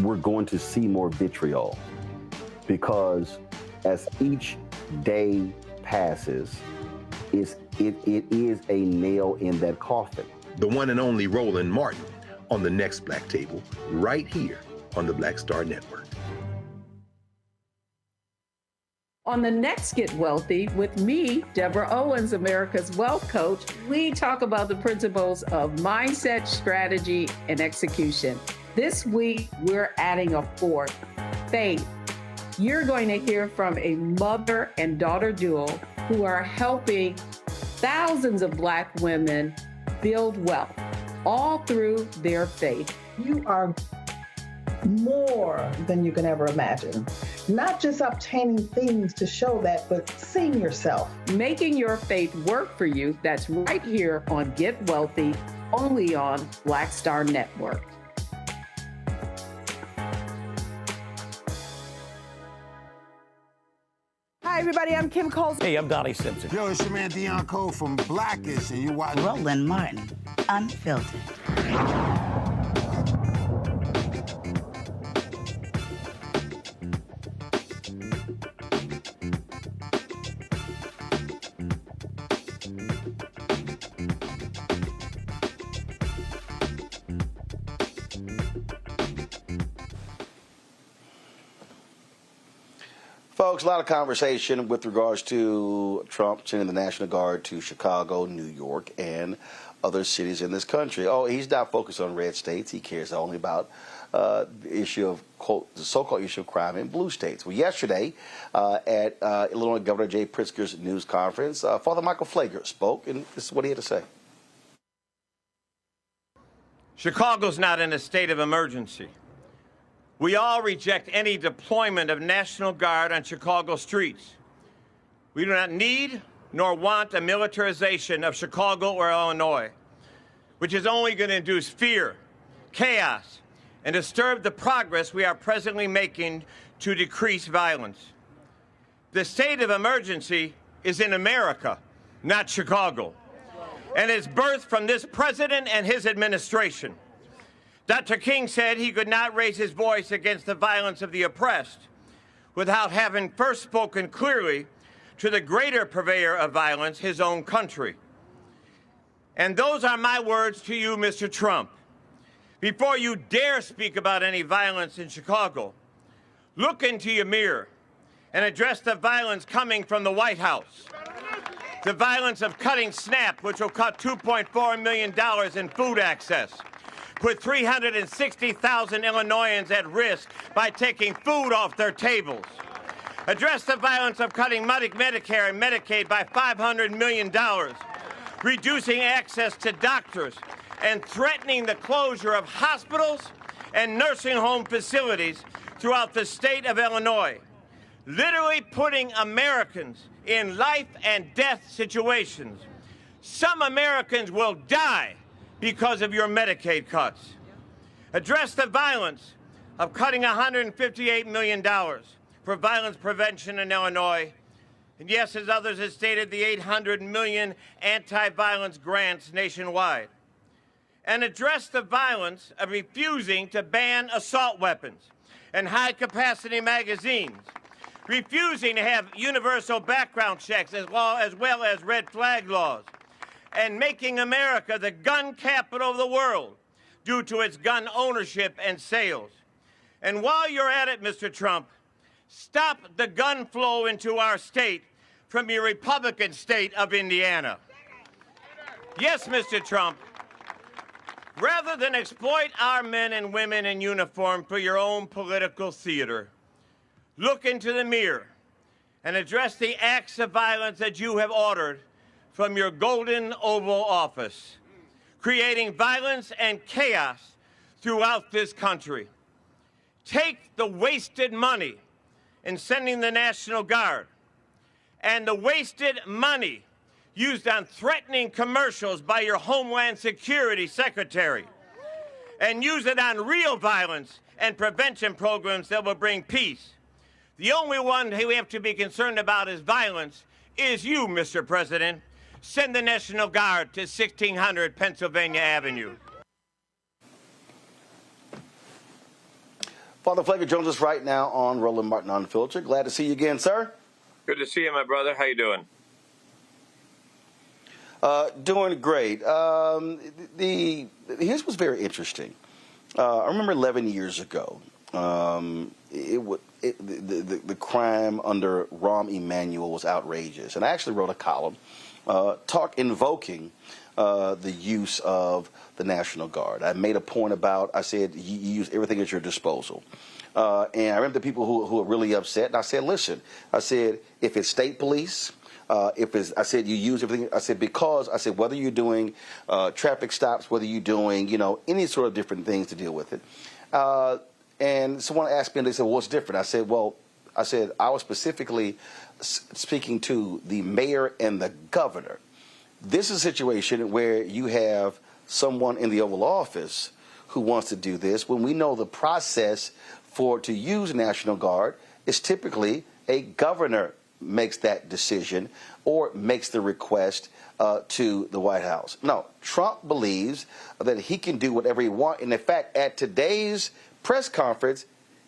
We're going to see more vitriol because as each day passes, it is a nail in that coffin. The one and only Roland Martin on the next Black Table, right here on the Black Star Network. On the next Get Wealthy with me, Deborah Owens, America's Wealth Coach, we talk about the principles of mindset, strategy, and execution. This week, we're adding a fourth, faith. You're going to hear from a mother and daughter duo who are helping thousands of Black women build wealth, all through their faith. You are more than you can ever imagine. Not just obtaining things to show that, but seeing yourself. Making your faith work for you. That's right here on Get Wealthy, only on Black Star Network. Hi, everybody. I'm Kim Coles. Hey, I'm Donnie Simpson. Yo, it's your man Deion Cole from Blackish, and you watch Roland Martin, Unfiltered. Folks, a lot of conversation with regards to Trump sending the National Guard to Chicago, New York, and other cities in this country. Oh, he's not focused on red states. He cares only about the issue of, quote, the so-called issue of crime in blue states. Well, yesterday at Illinois Governor Jay Pritzker's news conference, Father Michael Pfleger spoke, and this is what he had to say. Chicago's not in a state of emergency. We all reject any deployment of National Guard on Chicago streets. We do not need nor want a militarization of Chicago or Illinois, which is only going to induce fear, chaos, and disturb the progress we are presently making to decrease violence. The state of emergency is in America, not Chicago, and is birthed from this president and his administration. Dr. King said he could not raise his voice against the violence of the oppressed without having first spoken clearly to the greater purveyor of violence, his own country. And those are my words to you, Mr. Trump. Before you dare speak about any violence in Chicago, look into your mirror and address the violence coming from the White House. The violence of cutting SNAP, which will cut $2.4 million in food access. Put 360,000 Illinoisans at risk by taking food off their tables. Address the violence of cutting Medicare and Medicaid by $500 million, reducing access to doctors, and threatening the closure of hospitals and nursing home facilities throughout the state of Illinois, literally putting Americans in life and death situations. Some Americans will die because of your Medicaid cuts. Address the violence of cutting $158 million for violence prevention in Illinois. And yes, as others have stated, the $800 million anti-violence grants nationwide. And address the violence of refusing to ban assault weapons and high-capacity magazines, refusing to have universal background checks as well as red flag laws, and making America the gun capital of the world due to its gun ownership and sales. And while you're at it, Mr. Trump, stop the gun flow into our state from your Republican state of Indiana. Yes, Mr. Trump, rather than exploit our men and women in uniform for your own political theater, look into the mirror and address the acts of violence that you have ordered from your golden Oval Office, creating violence and chaos throughout this country. Take the wasted money in sending the National Guard and the wasted money used on threatening commercials by your Homeland Security Secretary and use it on real violence and prevention programs that will bring peace. The only one who we have to be concerned about is violence is you, Mr. President. Send the National Guard to 1600 Pennsylvania Avenue. Father Pfleger joins us right now on Roland Martin Unfiltered. Glad to see you again, sir. Good to see you, my brother. How you doing? Doing great. Here's what's very interesting. I remember 11 years ago, the crime under Rahm Emanuel was outrageous. And I actually wrote a column invoking the use of the National Guard. I made a point about, I said, you use everything at your disposal. And I remember the people who were really upset. And I said, listen, I said, if it's state police, I said you use everything. I said because I said whether you're doing traffic stops, whether you're doing any sort of different things to deal with it. And someone asked me, and they said, well, what's different? I said I was specifically speaking to the mayor and the governor. This is a situation where you have someone in the Oval Office who wants to do this when we know the process to use National Guard is typically a governor makes that decision or makes the request to the White House. No, Trump believes that he can do whatever he wants. And in fact, at today's press conference,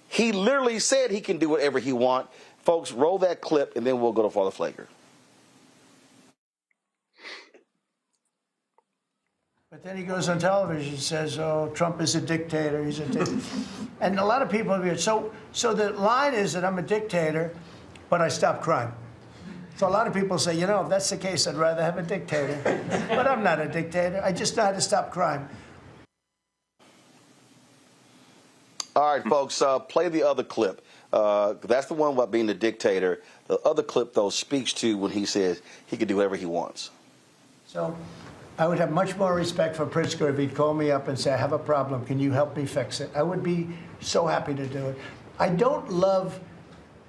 he literally said he can do whatever he wants. Folks, roll that clip, and then we'll go to Father Pfleger. But then he goes on television and says, oh, Trump is a dictator, he's a dictator. And a lot of people are so the line is that I'm a dictator, but I stop crime. So a lot of people say, if that's the case, I'd rather have a dictator. But I'm not a dictator. I just know how to stop crime. All right, folks, play the other clip. That's the one about being a dictator. The other clip, though, speaks to when he says he can do whatever he wants. So I would have much more respect for Pritzker if he'd call me up and say, I have a problem. Can you help me fix it? I would be so happy to do it. I don't love,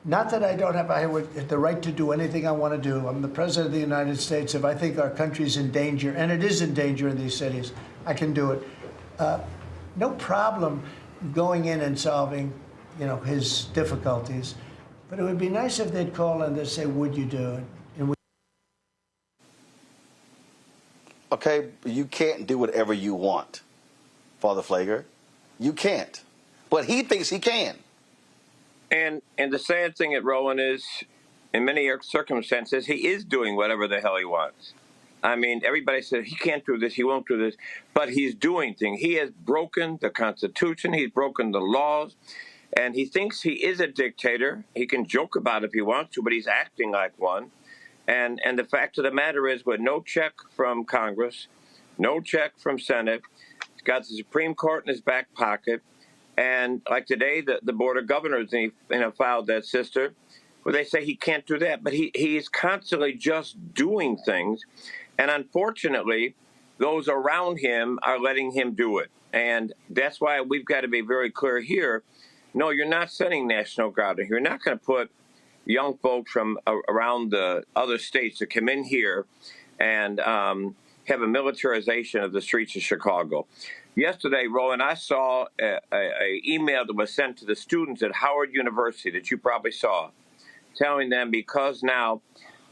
not that I don't have the right to do anything I want to do. I'm the president of the United States. If I think our country's in danger, and it is in danger in these cities, I can do it. No problem going in and solving, his difficulties. But it would be nice if they'd call and they'd say, would you do it? Okay, you can't do whatever you want, Father Pfleger. You can't. But he thinks he can. And the sad thing at Roland is, in many circumstances, he is doing whatever the hell he wants. I mean, everybody says he can't do this, he won't do this, but he's doing things. He has broken the Constitution, he's broken the laws, and he thinks he is a dictator. He can joke about it if he wants to, but he's acting like one. And the fact of the matter is, with no check from Congress, no check from Senate, he's got the Supreme Court in his back pocket, and like today, the Board of Governors filed that sister, where they say he can't do that, but he's constantly just doing things. And unfortunately, those around him are letting him do it. And that's why we've got to be very clear here. No, you're not sending National Guard. You're not going to put young folks from around the other states to come in here and have a militarization of the streets of Chicago. Yesterday, Roland, I saw an email that was sent to the students at Howard University that you probably saw, telling them because now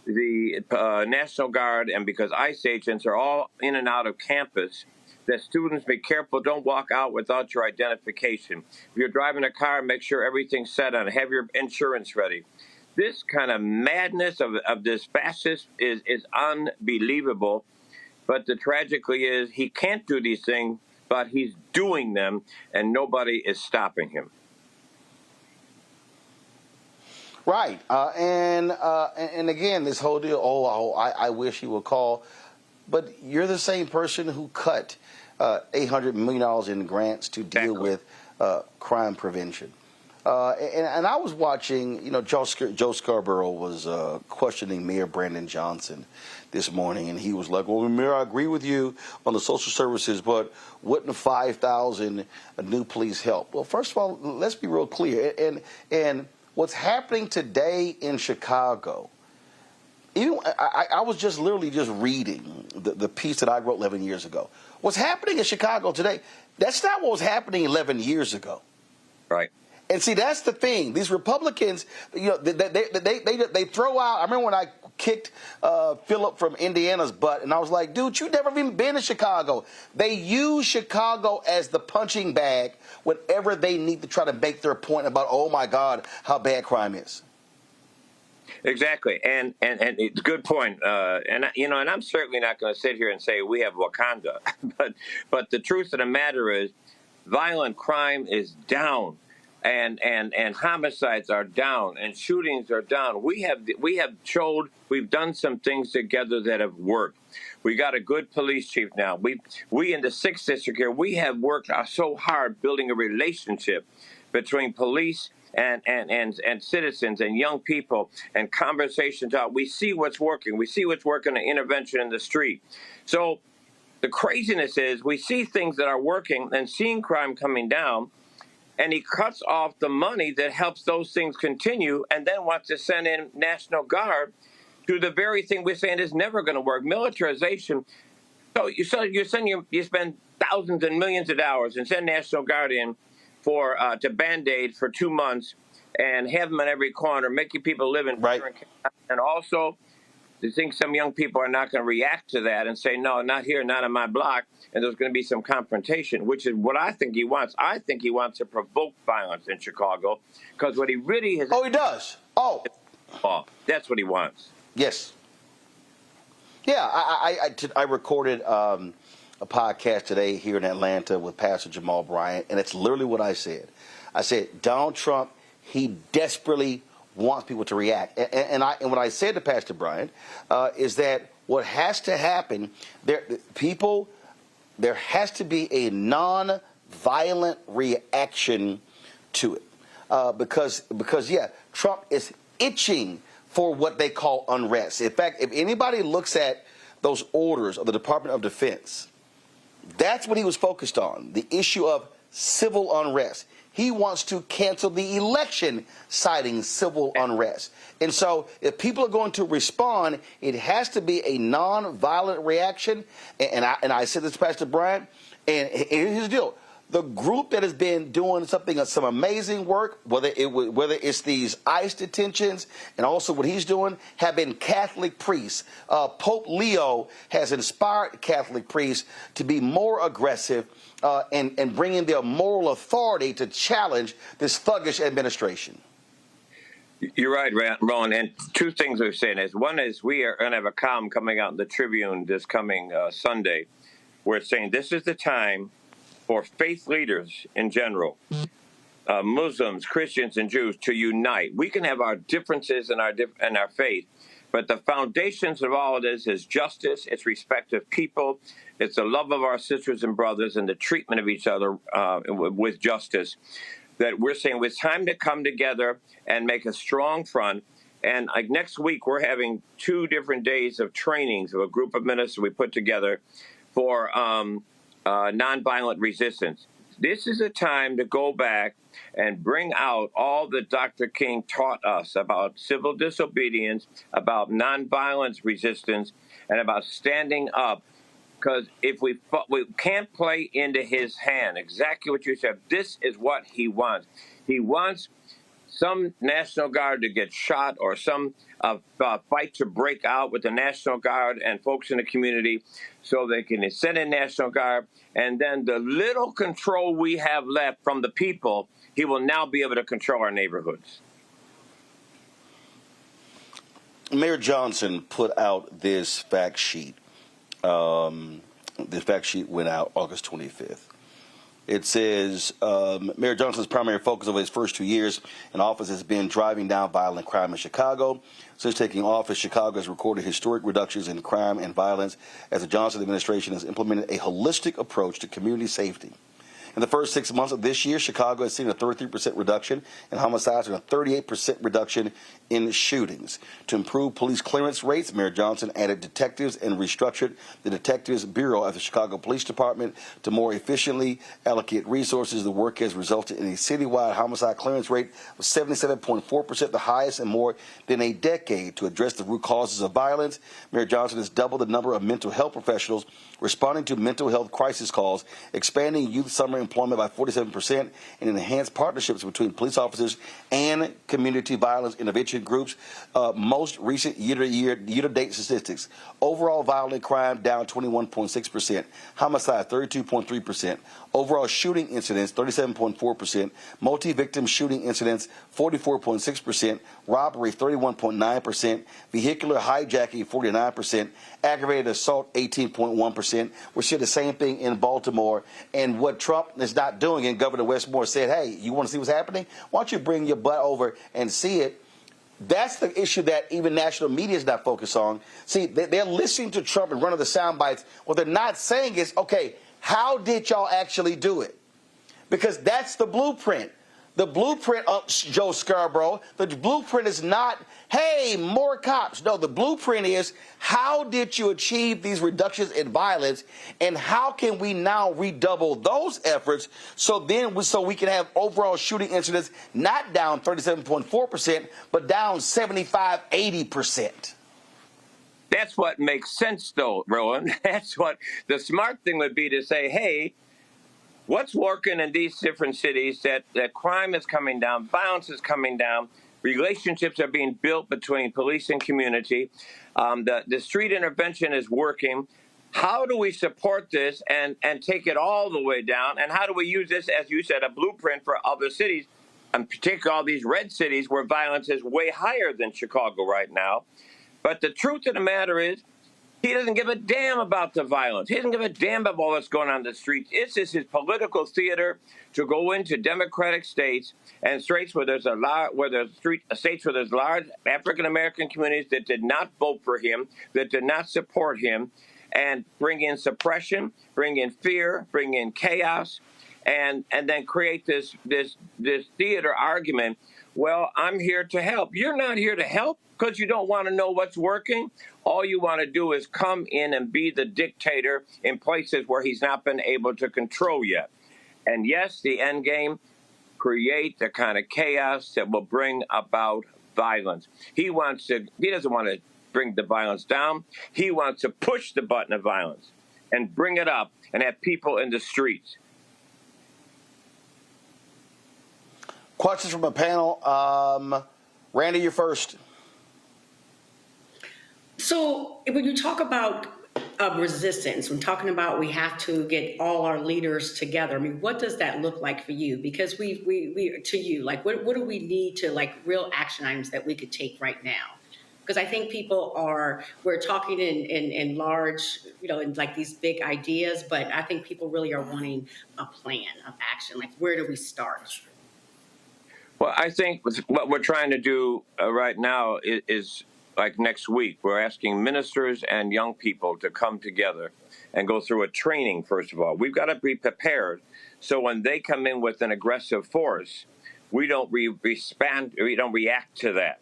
the National Guard and because ICE agents are all in and out of campus, that students be careful, don't walk out without your identification. If you're driving a car, make sure everything's set on, have your insurance ready. This kind of madness of this fascist is unbelievable. But the tragically is he can't do these things, but he's doing them, and nobody is stopping him. Right. And again, this whole deal, I wish he would call. But you're the same person who cut $800 million in grants to deal with crime prevention. And I was watching, Joe Scarborough was questioning Mayor Brandon Johnson this morning, and he was like, well, Mayor, I agree with you on the social services, but wouldn't 5,000 new police help? Well, first of all, let's be real clear. And what's happening today in Chicago, even I was just literally just reading the piece that I wrote 11 years ago. What's happening in Chicago today, that's not what was happening 11 years ago. Right. And see, that's the thing. These Republicans, they throw out. I remember when I kicked Philip from Indiana's butt, and I was like, dude, you never even been to Chicago. They use Chicago as the punching bag whenever they need to try to make their point about, oh my God, how bad crime is. Exactly, and it's a good point. And I'm certainly not going to sit here and say we have Wakanda, but the truth of the matter is, violent crime is down. And homicides are down, and shootings are down. We have showed we've done some things together that have worked. We got a good police chief now. We in the 6th district here, we have worked so hard building a relationship between police and citizens and young people and conversations out, we see what's working. We see what's working, the intervention in the street. So the craziness is we see things that are working and seeing crime coming down, and he cuts off the money that helps those things continue and then wants to send in National Guard to the very thing we're saying is never going to work, militarization. So you spend thousands and millions of dollars and send National Guard in for to Band-Aid for 2 months and have them in every corner, making people live in fear and chaos. And also, I think some young people are not going to react to that and say, no, not here, not on my block, and there's going to be some confrontation, which is what I think he wants. I think he wants to provoke violence in Chicago, because what he really has... Oh, he does? Oh. That's what he wants. Yes. Yeah, I recorded a podcast today here in Atlanta with Pastor Jamal Bryant, and it's literally what I said. I said, Donald Trump, he desperately wants people to react. And what I said to Pastor Bryant is that what has to happen, there has to be a non-violent reaction to it. Because Trump is itching for what they call unrest. In fact, if anybody looks at those orders of the Department of Defense, that's what he was focused on, the issue of civil unrest. He wants to cancel the election citing civil unrest. And so if people are going to respond, it has to be a non-violent reaction. And I said this to Pastor Bryant, and here's the deal. The group that has been doing some amazing work, whether it's these ICE detentions and also what he's doing, have been Catholic priests. Pope Leo has inspired Catholic priests to be more aggressive and bringing their moral authority to challenge this thuggish administration. You're right, Ron. And two things we're saying is, one is we are going to have a column coming out in the Tribune this coming Sunday, where it's saying this is the time for faith leaders in general, Muslims, Christians, and Jews to unite. We can have our differences in our faith, but the foundations of all of this is justice, it's respect of people, it's the love of our sisters and brothers, and the treatment of each other with justice. That we're saying it's time to come together and make a strong front. And like next week, we're having 2 different days of trainings of a group of ministers we put together for nonviolent resistance. This is a time to go back and bring out all that Dr. King taught us about civil disobedience, about nonviolence resistance, and about standing up. Because if we can't play into his hand, exactly what you said, this is what he wants. He wants some National Guard to get shot or some fight to break out with the National Guard and folks in the community so they can send in National Guard. And then the little control we have left from the people, he will now be able to control our neighborhoods. Mayor Johnson put out this fact sheet. This fact sheet went out August 25th. It says Mayor Johnson's primary focus over his first 2 years in office has been driving down violent crime in Chicago. Since taking office, Chicago has recorded historic reductions in crime and violence as the Johnson administration has implemented a holistic approach to community safety. In the first 6 months of this year, Chicago has seen a 33% reduction in homicides and a 38% reduction in shootings. To improve police clearance rates, Mayor Johnson added detectives and restructured the Detectives Bureau at the Chicago Police Department to more efficiently allocate resources. The work has resulted in a citywide homicide clearance rate of 77.4%, the highest in more than a decade. To address the root causes of violence, Mayor Johnson has doubled the number of mental health professionals responding to mental health crisis calls, expanding youth summer employment by 47%, and enhanced partnerships between police officers and community violence intervention groups. Most recent year-to-date statistics: overall violent crime down 21.6%, homicide 32.3%, overall shooting incidents 37.4%, multi-victim shooting incidents 44.6%, robbery 31.9%, vehicular hijacking 49%, aggravated assault 18.1%. We're seeing the same thing in Baltimore. And what Trump is not doing, and Governor Westmore said, hey, you want to see what's happening? Why don't you bring your butt over and see it? That's the issue that even national media is not focused on. See, they're listening to Trump and running the sound bites. What they're not saying is, okay, how did y'all actually do it? Because that's the blueprint. The blueprint, Joe Scarborough, the blueprint is not, hey, more cops. No, the blueprint is, how did you achieve these reductions in violence, and how can we now redouble those efforts so we can have overall shooting incidents not down 37.4%, but down 75, 80%. That's what makes sense, though, Rowan. That's what the smart thing would be, to say, hey, what's working in these different cities, that crime is coming down, violence is coming down, relationships are being built between police and community, the street intervention is working. How do we support this and take it all the way down? And how do we use this, as you said, a blueprint for other cities, and particularly all these red cities where violence is way higher than Chicago right now? But the truth of the matter is, he doesn't give a damn about the violence. He doesn't give a damn about what's going on in the streets. It's just his political theater to go into Democratic states and states where there's states where there's large African American communities that did not vote for him, that did not support him, and bring in suppression, bring in fear, bring in chaos, and then create this theater argument. Well, I'm here to help. You're not here to help because you don't want to know what's working. All you want to do is come in and be the dictator in places where he's not been able to control yet. And yes, the end game, create the kind of chaos that will bring about violence. He doesn't want to bring the violence down. He wants to push the button of violence and bring it up and have people in the streets. Questions from a panel. Randy, you're first. So when you talk about resistance, when talking about we have to get all our leaders together, I mean, what does that look like for you? Because we to you, like, what do we need to, like, real action items that we could take right now? Because I think we're talking in large, in like these big ideas, but I think people really are wanting a plan of action. Like, where do we start? Well, I think what we're trying to do right now is like next week, we're asking ministers and young people to come together and go through a training, first of all. We've got to be prepared so when they come in with an aggressive force, we don't react to that.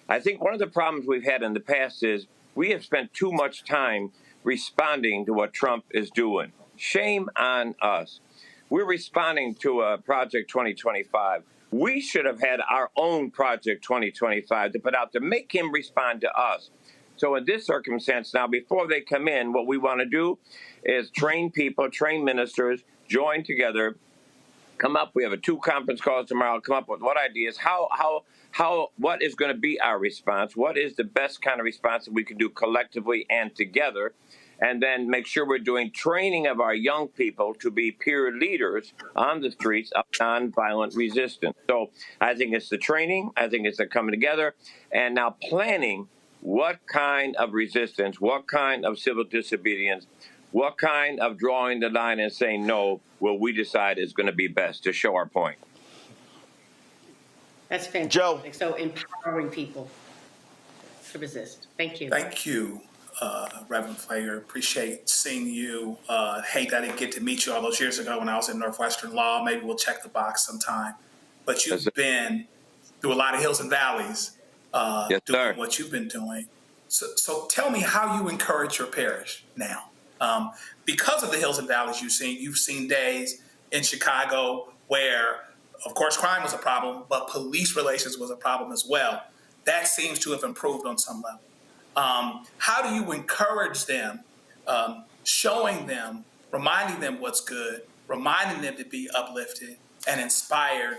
I think one of the problems we've had in the past is we have spent too much time responding to what Trump is doing. Shame on us. We're responding to a Project 2025. We should have had our own Project 2025 to put out to make him respond to us. So in this circumstance now, before they come in, what we want to do is train people, train ministers, join together, come up. We have 2 conference calls tomorrow. Come up with what ideas, what is going to be our response? What is the best kind of response that we can do collectively and together? And then make sure we're doing training of our young people to be peer leaders on the streets of nonviolent resistance. So I think it's the training. I think it's the coming together. And now planning what kind of resistance, what kind of civil disobedience, what kind of drawing the line and saying no will we decide is going to be best to show our point. That's fantastic. Joe. So empowering people to resist. Thank you. Thank you. Reverend Pfleger, appreciate seeing you. Hate that I didn't get to meet you all those years ago when I was in Northwestern Law. Maybe we'll check the box sometime. But you've been through a lot of hills and valleys doing what you've been doing. So tell me how you encourage your parish now. Because of the hills and valleys you've seen days in Chicago where, of course, crime was a problem, but police relations was a problem as well. That seems to have improved on some level. How do you encourage them, showing them, reminding them what's good, reminding them to be uplifted and inspired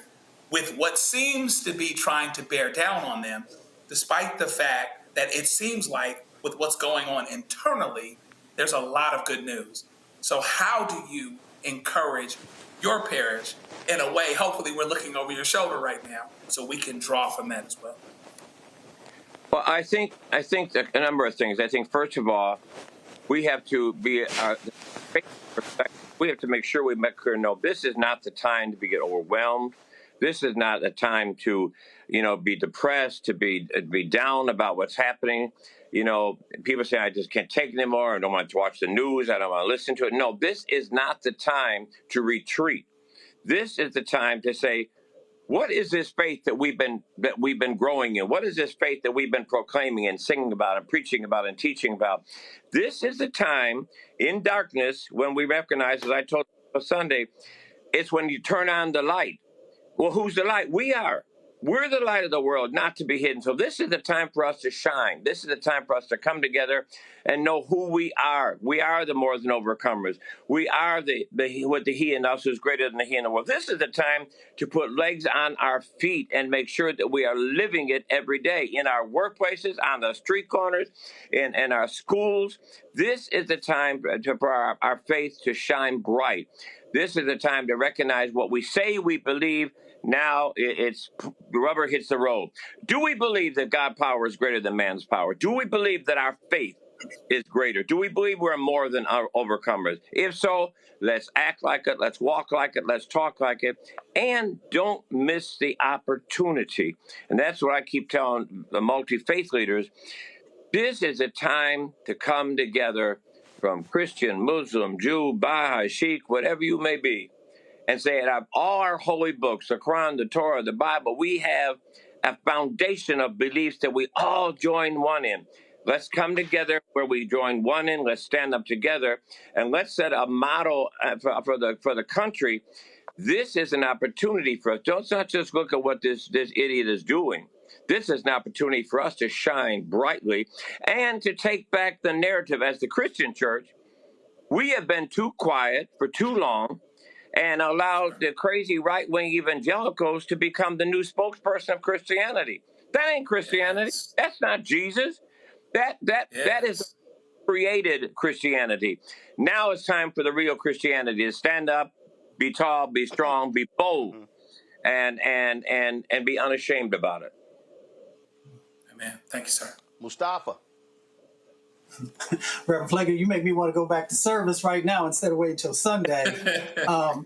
with what seems to be trying to bear down on them, despite the fact that it seems like with what's going on internally, there's a lot of good news. So how do you encourage your parish in a way, hopefully we're looking over your shoulder right now, so we can draw from that as well? Well, I think a number of things. I think, first of all, we have to be we have to make sure we make clear, no, this is not the time to get overwhelmed. This is not a time to, be depressed, to be down about what's happening. People say, I just can't take it anymore. I don't want to watch the news. I don't want to listen to it. No, this is not the time to retreat. This is the time to say, What is this faith that we've been growing in? What is this faith that we've been proclaiming and singing about and preaching about and teaching about? This is the time in darkness when we recognize, as I told you on Sunday, it's when you turn on the light. Well, who's the light? We are. We're the light of the world, not to be hidden. So this is the time for us to shine. This is the time for us to come together and know who we are. We are the more than overcomers. We are the he in us who's greater than the he in the world. This is the time to put legs on our feet and make sure that we are living it every day in our workplaces, on the street corners, in our schools. This is the time for our faith to shine bright. This is the time to recognize what we say we believe. Now it's the rubber hits the road. Do we believe that God's power is greater than man's power? Do we believe that our faith is greater? Do we believe we're more than our overcomers? If so, let's act like it. Let's walk like it. Let's talk like it. And don't miss the opportunity. And that's what I keep telling the multi-faith leaders. This is a time to come together from Christian, Muslim, Jew, Baha'i, Sikh, whatever you may be, and say, out of all our holy books, the Quran, the Torah, the Bible, we have a foundation of beliefs that we all join one in. Let's come together where we join one in. Let's stand up together, and let's set a model for the country. This is an opportunity for us. Don't not just look at what this idiot is doing. This is an opportunity for us to shine brightly and to take back the narrative. As the Christian church, we have been too quiet for too long and allowed the crazy right-wing evangelicals to become the new spokesperson of Christianity. That ain't Christianity. That's not Jesus. That is created Christianity. Now it's time for the real Christianity to stand up, be tall, be strong, be bold, and be unashamed about it. Amen. Thank you, sir. Mustafa. Reverend Pfleger, you make me want to go back to service right now instead of waiting till Sunday. I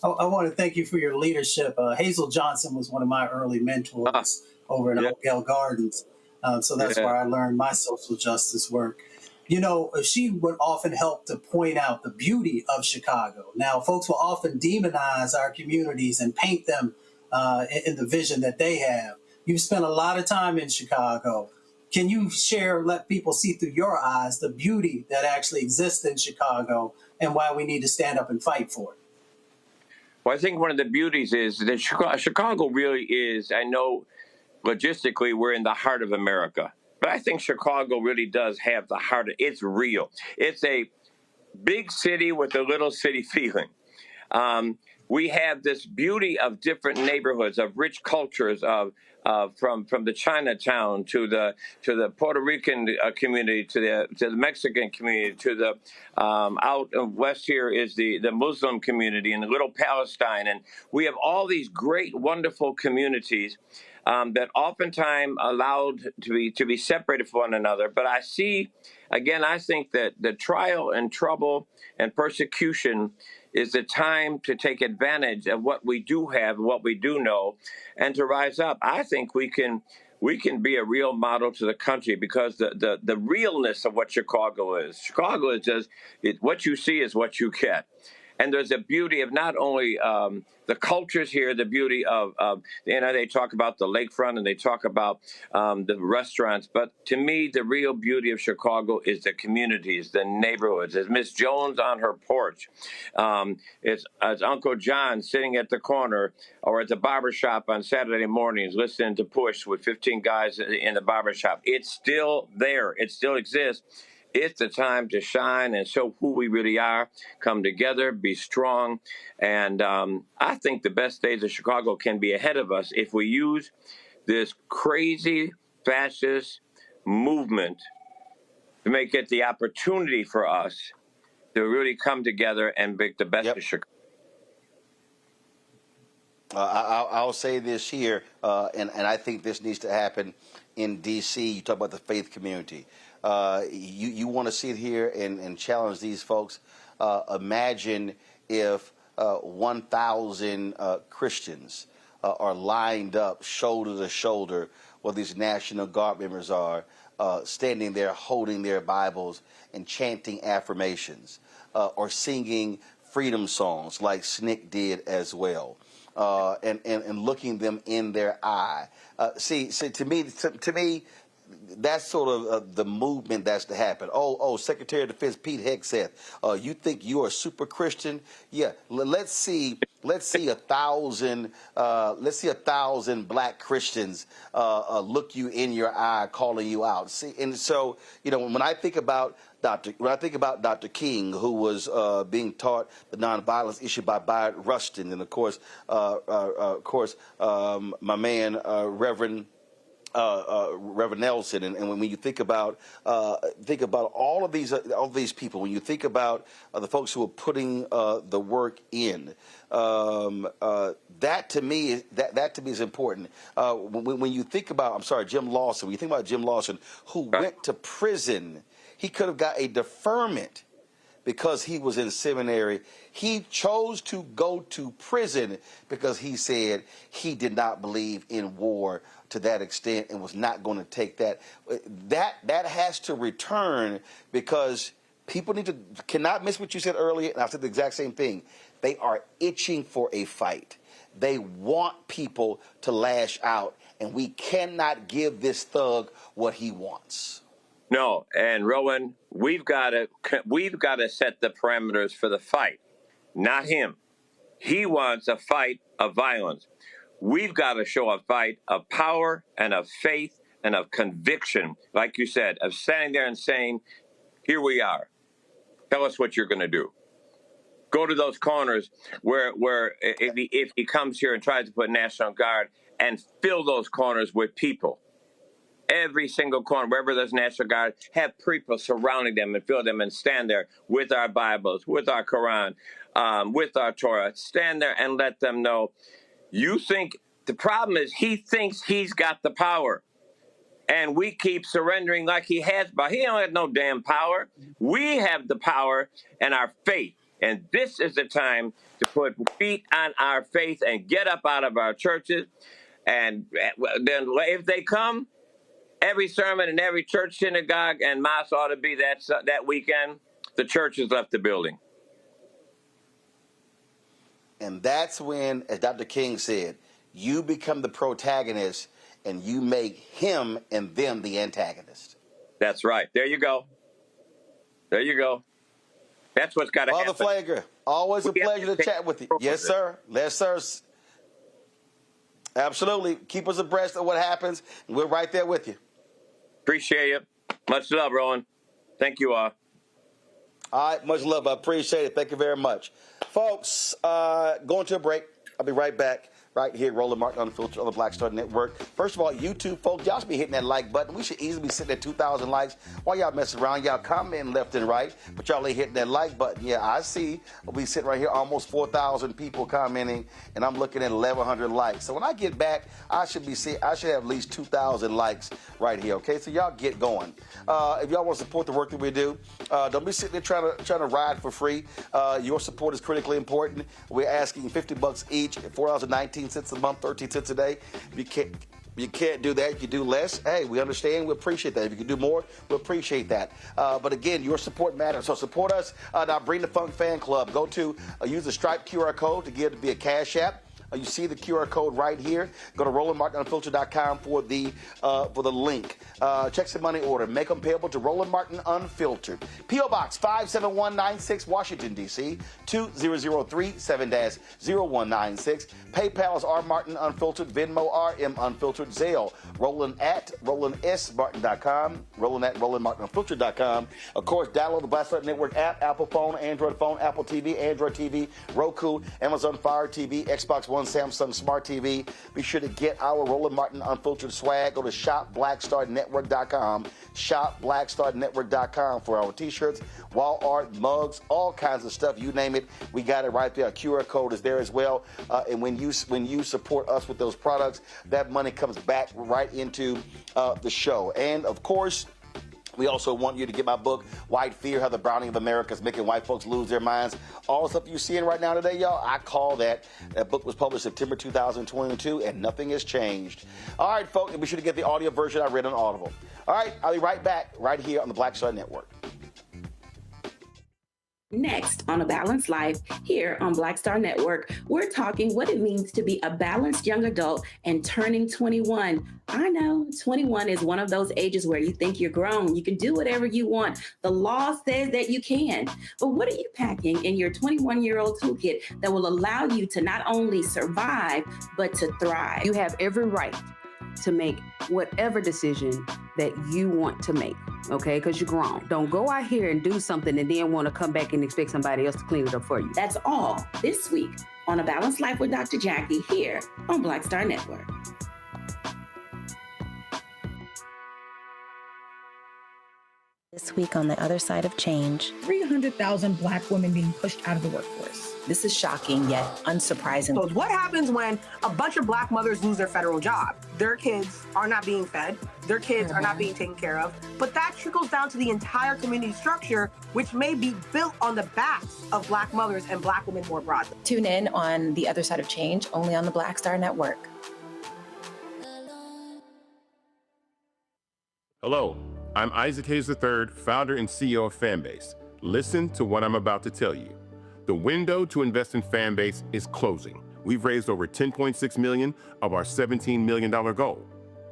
want to thank you for your leadership. Hazel Johnson was one of my early mentors over in Oakdale Gardens. So that's where I learned my social justice work. You know, she would often help to point out the beauty of Chicago. Now, folks will often demonize our communities and paint them in the vision that they have. You've spent a lot of time in Chicago. Can you share, let people see through your eyes the beauty that actually exists in Chicago and why we need to stand up and fight for it? Well, I think one of the beauties is that Chicago really is, I know logistically we're in the heart of America, but I think Chicago really does have the heart. It's real. It's a big city with a little city feeling. We have this beauty of different neighborhoods, of rich cultures, from the Chinatown to the Puerto Rican community, to the Mexican community, to the out west here is the Muslim community and the Little Palestine, and we have all these great, wonderful communities that oftentimes allowed to be separated from one another. But I think that the trial and trouble and persecution is the time to take advantage of what we do have, what we do know, and to rise up. I think we can be a real model to the country because the realness of what Chicago is. Chicago is just what you see is what you get. And there's a beauty of not only the cultures here, the beauty of they talk about the lakefront and they talk about the restaurants. But to me, the real beauty of Chicago is the communities, the neighborhoods. It's Miss Jones on her porch. It's Uncle John sitting at the corner or at the barbershop on Saturday mornings listening to Push with 15 guys in the barbershop. It's still there. It still exists. It's the time to shine and show who we really are, come together, be strong. And I think the best days of Chicago can be ahead of us if we use this crazy fascist movement to make it the opportunity for us to really come together and make the best of Chicago. I'll say this here, and I think this needs to happen in D.C. You talk about the faith community. You want to sit here and challenge these folks. Imagine if 1,000 Christians are lined up shoulder to shoulder where these National Guard members are, standing there holding their Bibles and chanting affirmations or singing freedom songs like Snick did as well, and looking them in their eye. See, to me, that's sort of the movement that's to happen. Secretary of Defense Pete Hegseth, you think you are super Christian? Yeah, let's see 1,000 black Christians look you in your eye, calling you out. See, and so when I think about Dr. King, who was being taught the nonviolence issue by Bayard Rustin, and of course, my man Reverend Nelson, and when you think about all of these people, when you think about the folks who are putting the work in, that to me is important. When you think about, Jim Lawson. When you think about Jim Lawson, who went to prison, he could have got a deferment because he was in seminary. He chose to go to prison because he said he did not believe in war to that extent and was not going to take that. That has to return, because people cannot miss what you said earlier, and I said the exact same thing. They are itching for a fight. They want people to lash out, and we cannot give this thug what he wants. No, and Rowan, we've got to set the parameters for the fight, not him. He wants a fight of violence. We've got to show a fight of power and of faith and of conviction, like you said, of standing there and saying, here we are. Tell us what you're going to do. Go to those corners where if he comes here and tries to put National Guard, and fill those corners with people. Every single corner, wherever there's National Guard, have people surrounding them and fill them and stand there with our Bibles, with our Quran, with our Torah. Stand there and let them know. You think the problem is he thinks he's got the power, and we keep surrendering like he has, but he don't have no damn power. We have the power and our faith, and this is the time to put feet on our faith and get up out of our churches. And then if they come, every sermon in every church, synagogue, and mosque ought to be that weekend. The church has left the building. And that's when, as Dr. King said, you become the protagonist and you make him and them the antagonist. That's right. There you go. There you go. That's what's got to happen. Father Pfleger, always a pleasure to chat with you. Yes, sir. Yes, sir. Absolutely. Keep us abreast of what happens. We're right there with you. Appreciate you. Much love, Rowan. Thank you all. All right, much love. I appreciate it. Thank you very much. Folks, going to a break. I'll be right back. Right here, Roland Martin Unfiltered on the Black Star Network. First of all, YouTube folks, y'all should be hitting that like button. We should easily be sitting at 2,000 likes. While y'all messing around, y'all commenting left and right, but y'all ain't hitting that like button. Yeah, I see. We'll be sitting right here, almost 4,000 people commenting, and I'm looking at 1,100 likes. So when I get back, I should have at least 2,000 likes right here. Okay, so y'all get going. If y'all want to support the work that we do, don't be sitting there trying to ride for free. Your support is critically important. We're asking $50 each, $4.19 a month, 13 cents a day. You can't do that. If you do less, hey, we understand. We appreciate that. If you can do more, we appreciate that. But again, your support matters. So support us. Now Bring the Funk Fan Club. Go to use the Stripe QR code to give to be a Cash App. You see the QR code right here. Go to RolandMartinUnfiltered.com for the link. Check some money order. Make them payable to Roland Martin Unfiltered. P.O. Box 57196, Washington, D.C. 20037-0196. PayPal is rmartinunfiltered. Venmo RM Unfiltered. Zelle Roland@RolandSMartin.com. Roland@RolandMartinUnfiltered.com. Of course, download the Black Star Network app. Apple phone, Android phone, Apple TV, Android TV, Roku, Amazon Fire TV, Xbox One, Samsung Smart TV. Be sure to get our Roland Martin Unfiltered swag. Go to shopblackstarnetwork.com. Shopblackstarnetwork.com for our t-shirts, wall art, mugs, all kinds of stuff. You name it, we got it right there. A QR code is there as well. And when you support us with those products, that money comes back right into the show. And of course, we also want you to get my book, White Fear, How the Browning of America is Making White Folks Lose Their Minds. All the stuff you're seeing right now today, y'all, I call that. That book was published September 2022, and nothing has changed. All right, folks, be sure to get the audio version I read on Audible. All right, I'll be right back right here on the Black Star Network. Next on A Balanced Life, here on Black Star Network, we're talking what it means to be a balanced young adult and turning 21. I know 21 is one of those ages where you think you're grown. You can do whatever you want. The law says that you can. But what are you packing in your 21-year-old toolkit that will allow you to not only survive, but to thrive? You have every right to make whatever decision that you want to make, okay? Because you're grown. Don't go out here and do something and then want to come back and expect somebody else to clean it up for you. That's all this week on A Balanced Life with Dr. Jackie here on Black Star Network. This week on the other side of change. 300,000 Black women being pushed out of the workforce. This is shocking yet unsurprising. So what happens when a bunch of Black mothers lose their federal job? Their kids are not being fed. Their kids are not being taken care of. But that trickles down to the entire community structure, which may be built on the backs of Black mothers and Black women more broadly. Tune in on the other side of change, only on the Black Star Network. Hello, I'm Isaac Hayes III, founder and CEO of Fanbase. Listen to what I'm about to tell you. The window to invest in Fanbase is closing. We've raised over $10.6 million of our $17 million goal.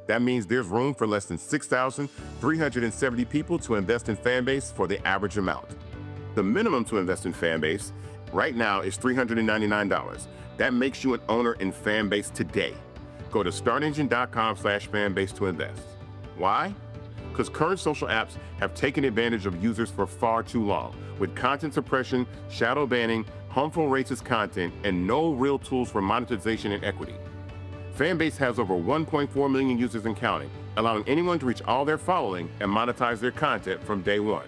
That means there's room for less than 6,370 people to invest in Fanbase for the average amount. The minimum to invest in Fanbase right now is $399. That makes you an owner in Fanbase today. Go to startengine.com/fanbase to invest. Why? Because current social apps have taken advantage of users for far too long, with content suppression, shadow banning, harmful racist content, and no real tools for monetization and equity. Fanbase has over 1.4 million users and counting, allowing anyone to reach all their following and monetize their content from day one.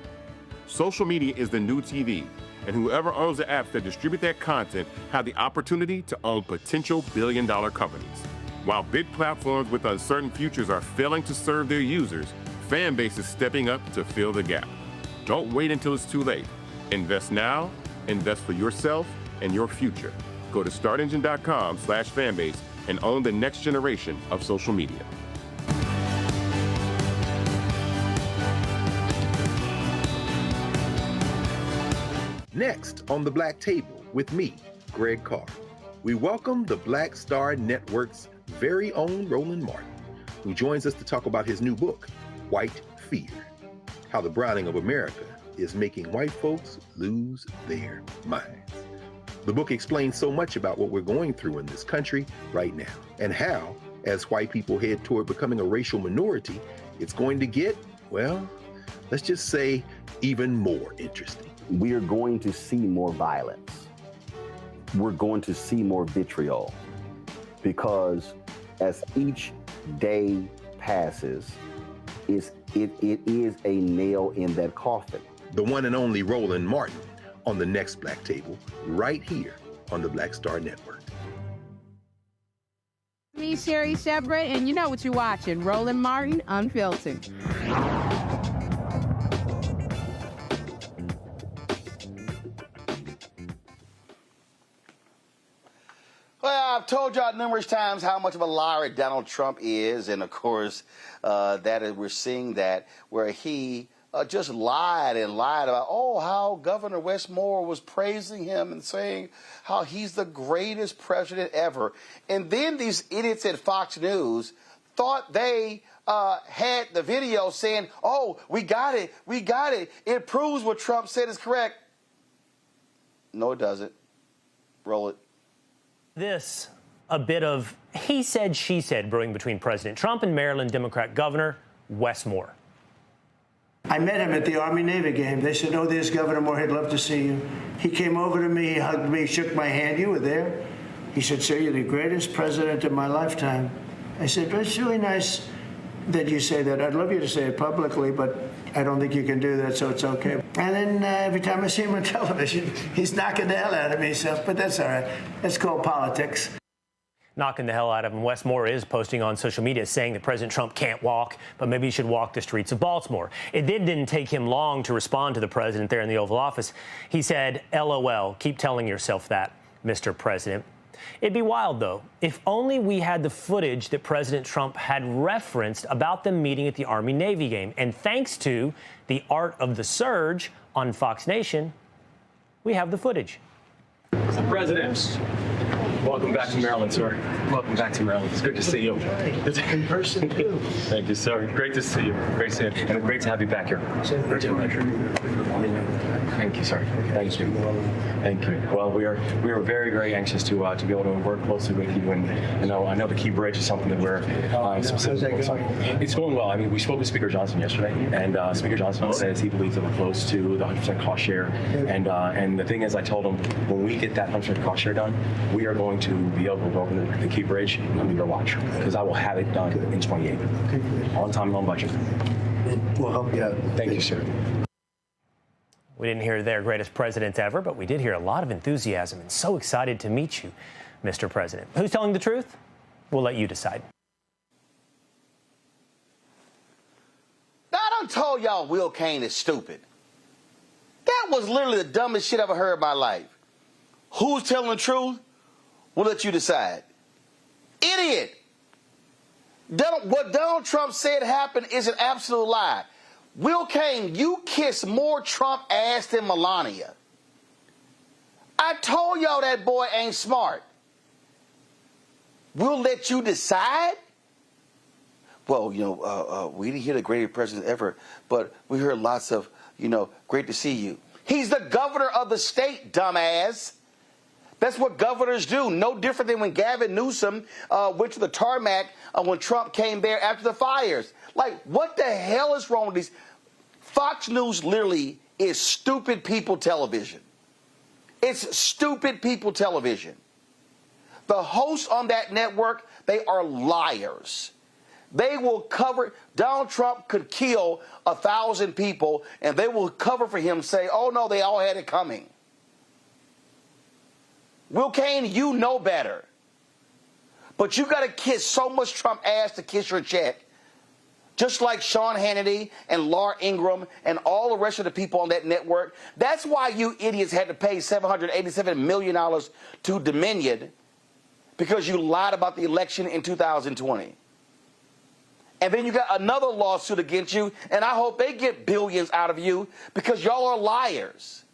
Social media is the new TV, and whoever owns the apps that distribute that content have the opportunity to own potential billion-dollar companies. While big platforms with uncertain futures are failing to serve their users, Fanbase is stepping up to fill the gap. Don't wait until it's too late. Invest now, invest for yourself and your future. Go to startengine.com/fanbase and own the next generation of social media. Next on the Black Table with me, Greg Carr, we welcome the Black Star Network's very own Roland Martin, who joins us to talk about his new book, White Fear, How the Browning of America is Making White Folks Lose Their Minds. The book explains so much about what we're going through in this country right now, and how, as white people head toward becoming a racial minority, it's going to get, well, let's just say, even more interesting. We are going to see more violence. We're going to see more vitriol, because as each day passes, it is a nail in that coffin. The one and only Roland Martin on the next Black Table, right here on the Black Star Network. Me, Sherry Shepard, and you know what you're watching, Roland Martin Unfiltered. Well, I've told y'all numerous times how much of a liar Donald Trump is, and of course, we're seeing that where he just lied about, how Governor Westmore was praising him and saying how he's the greatest president ever. And then these idiots at Fox News thought they had the video saying, we got it. It proves what Trump said is correct. No, it doesn't. Roll it. This, a bit of he said, she said brewing between President Trump and Maryland Democrat Governor Westmore. I met him at the Army-Navy game. They said, there's Governor Moore. He'd love to see you. He came over to me, he hugged me, shook my hand. You were there. He said, sir, you're the greatest president of my lifetime. I said, but it's really nice that you say that. I'd love you to say it publicly, but I don't think you can do that, so it's okay. And then every time I see him on television, he's knocking the hell out of me, but that's all right. That's called politics. Knocking the hell out of him. Westmore is posting on social media saying that President Trump can't walk, but maybe he should walk the streets of Baltimore. It didn't take him long to respond to the president there in the Oval Office. He said, LOL, keep telling yourself that, Mr. President. It'd be wild, though, if only we had the footage that President Trump had referenced about them meeting at the Army-Navy game. And thanks to the Art of the Surge on Fox Nation, We have the footage. Mr. President, welcome back to Maryland, sir. Welcome back to Maryland. It's good to see you. In person, too. Thank you, sir. Great to see you. Great to see you. And great to have you back here. Thank you, sir. Thank you. Thank you. Well, we are very, very anxious to be able to work closely with you. And I know the key bridge is something that we're specifically focused on. It's going well. I mean, we spoke with Speaker Johnson yesterday, and Speaker Johnson says he believes that we're close to the 100% cost share. And the thing is, I told him when we get that 100% cost share done, we are going to be able to go over the key bridge under your watch, because I will have it done in 28. On time and on budget. We'll help you out. Thank you, sir. We didn't hear their greatest president ever, but we did hear a lot of enthusiasm and so excited to meet you, Mr. President. Who's telling the truth? We'll let you decide. Now, I done told y'all Will Cain is stupid. That was literally the dumbest shit I ever heard in my life. Who's telling the truth? We'll let you decide. Idiot. What Donald Trump said happened is an absolute lie. Will Cain, you kiss more Trump ass than Melania. I told y'all that boy ain't smart. We'll let you decide? Well, we didn't hear the greatest president ever, but we heard lots of, great to see you. He's the governor of the state, dumbass. That's what governors do. No different than when Gavin Newsom went to the tarmac when Trump came there after the fires. Like, what the hell is wrong with these? Fox News literally is stupid people television. It's stupid people television. The hosts on that network, they are liars. They will cover. Donald Trump could kill 1,000 people, and they will cover for him, say, oh, no, they all had it coming. Will Cain, you know better. But you got to kiss so much Trump ass to kiss your check. Just like Sean Hannity and Laura Ingraham and all the rest of the people on that network. That's why you idiots had to pay $787 million to Dominion, because you lied about the election in 2020. And then you got another lawsuit against you, and I hope they get billions out of you because y'all are liars.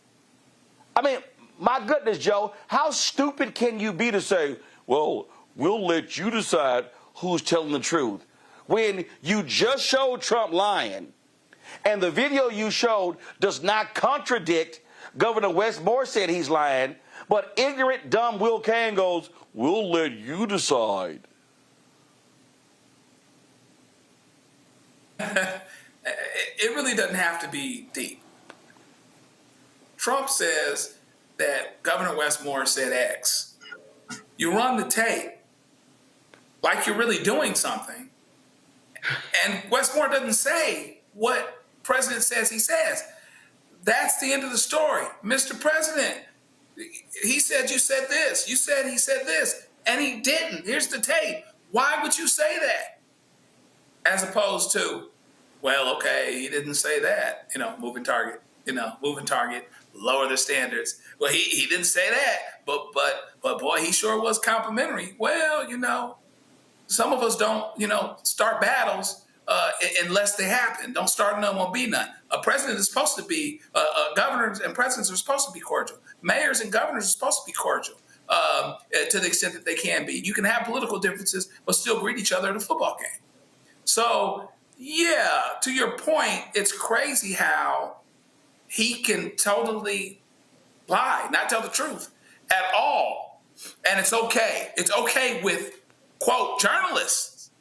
I mean, my goodness, Joe, how stupid can you be to say, well, we'll let you decide who's telling the truth, when you just showed Trump lying, and the video you showed does not contradict Governor Westmore said he's lying, but ignorant, dumb Will Cain goes, we'll let you decide. It really doesn't have to be deep. Trump says that Governor Westmore said X. You run the tape like you're really doing something, and Westmore doesn't say what President says he says. That's the end of the story. Mr. President, he said you said this. You said he said this, and he didn't. Here's the tape. Why would you say that? As opposed to, well, okay, he didn't say that. Moving target. Moving target. Lower the standards. Well, he didn't say that, but boy, he sure was complimentary. Well, some of us don't, start battles unless they happen. Don't start none, won't be none. A president is supposed to be, governors and presidents are supposed to be cordial. Mayors and governors are supposed to be cordial to the extent that they can be. You can have political differences, but still greet each other at a football game. So, yeah, to your point, it's crazy how he can totally lie, not tell the truth at all. And it's okay. It's okay with, quote, journalists,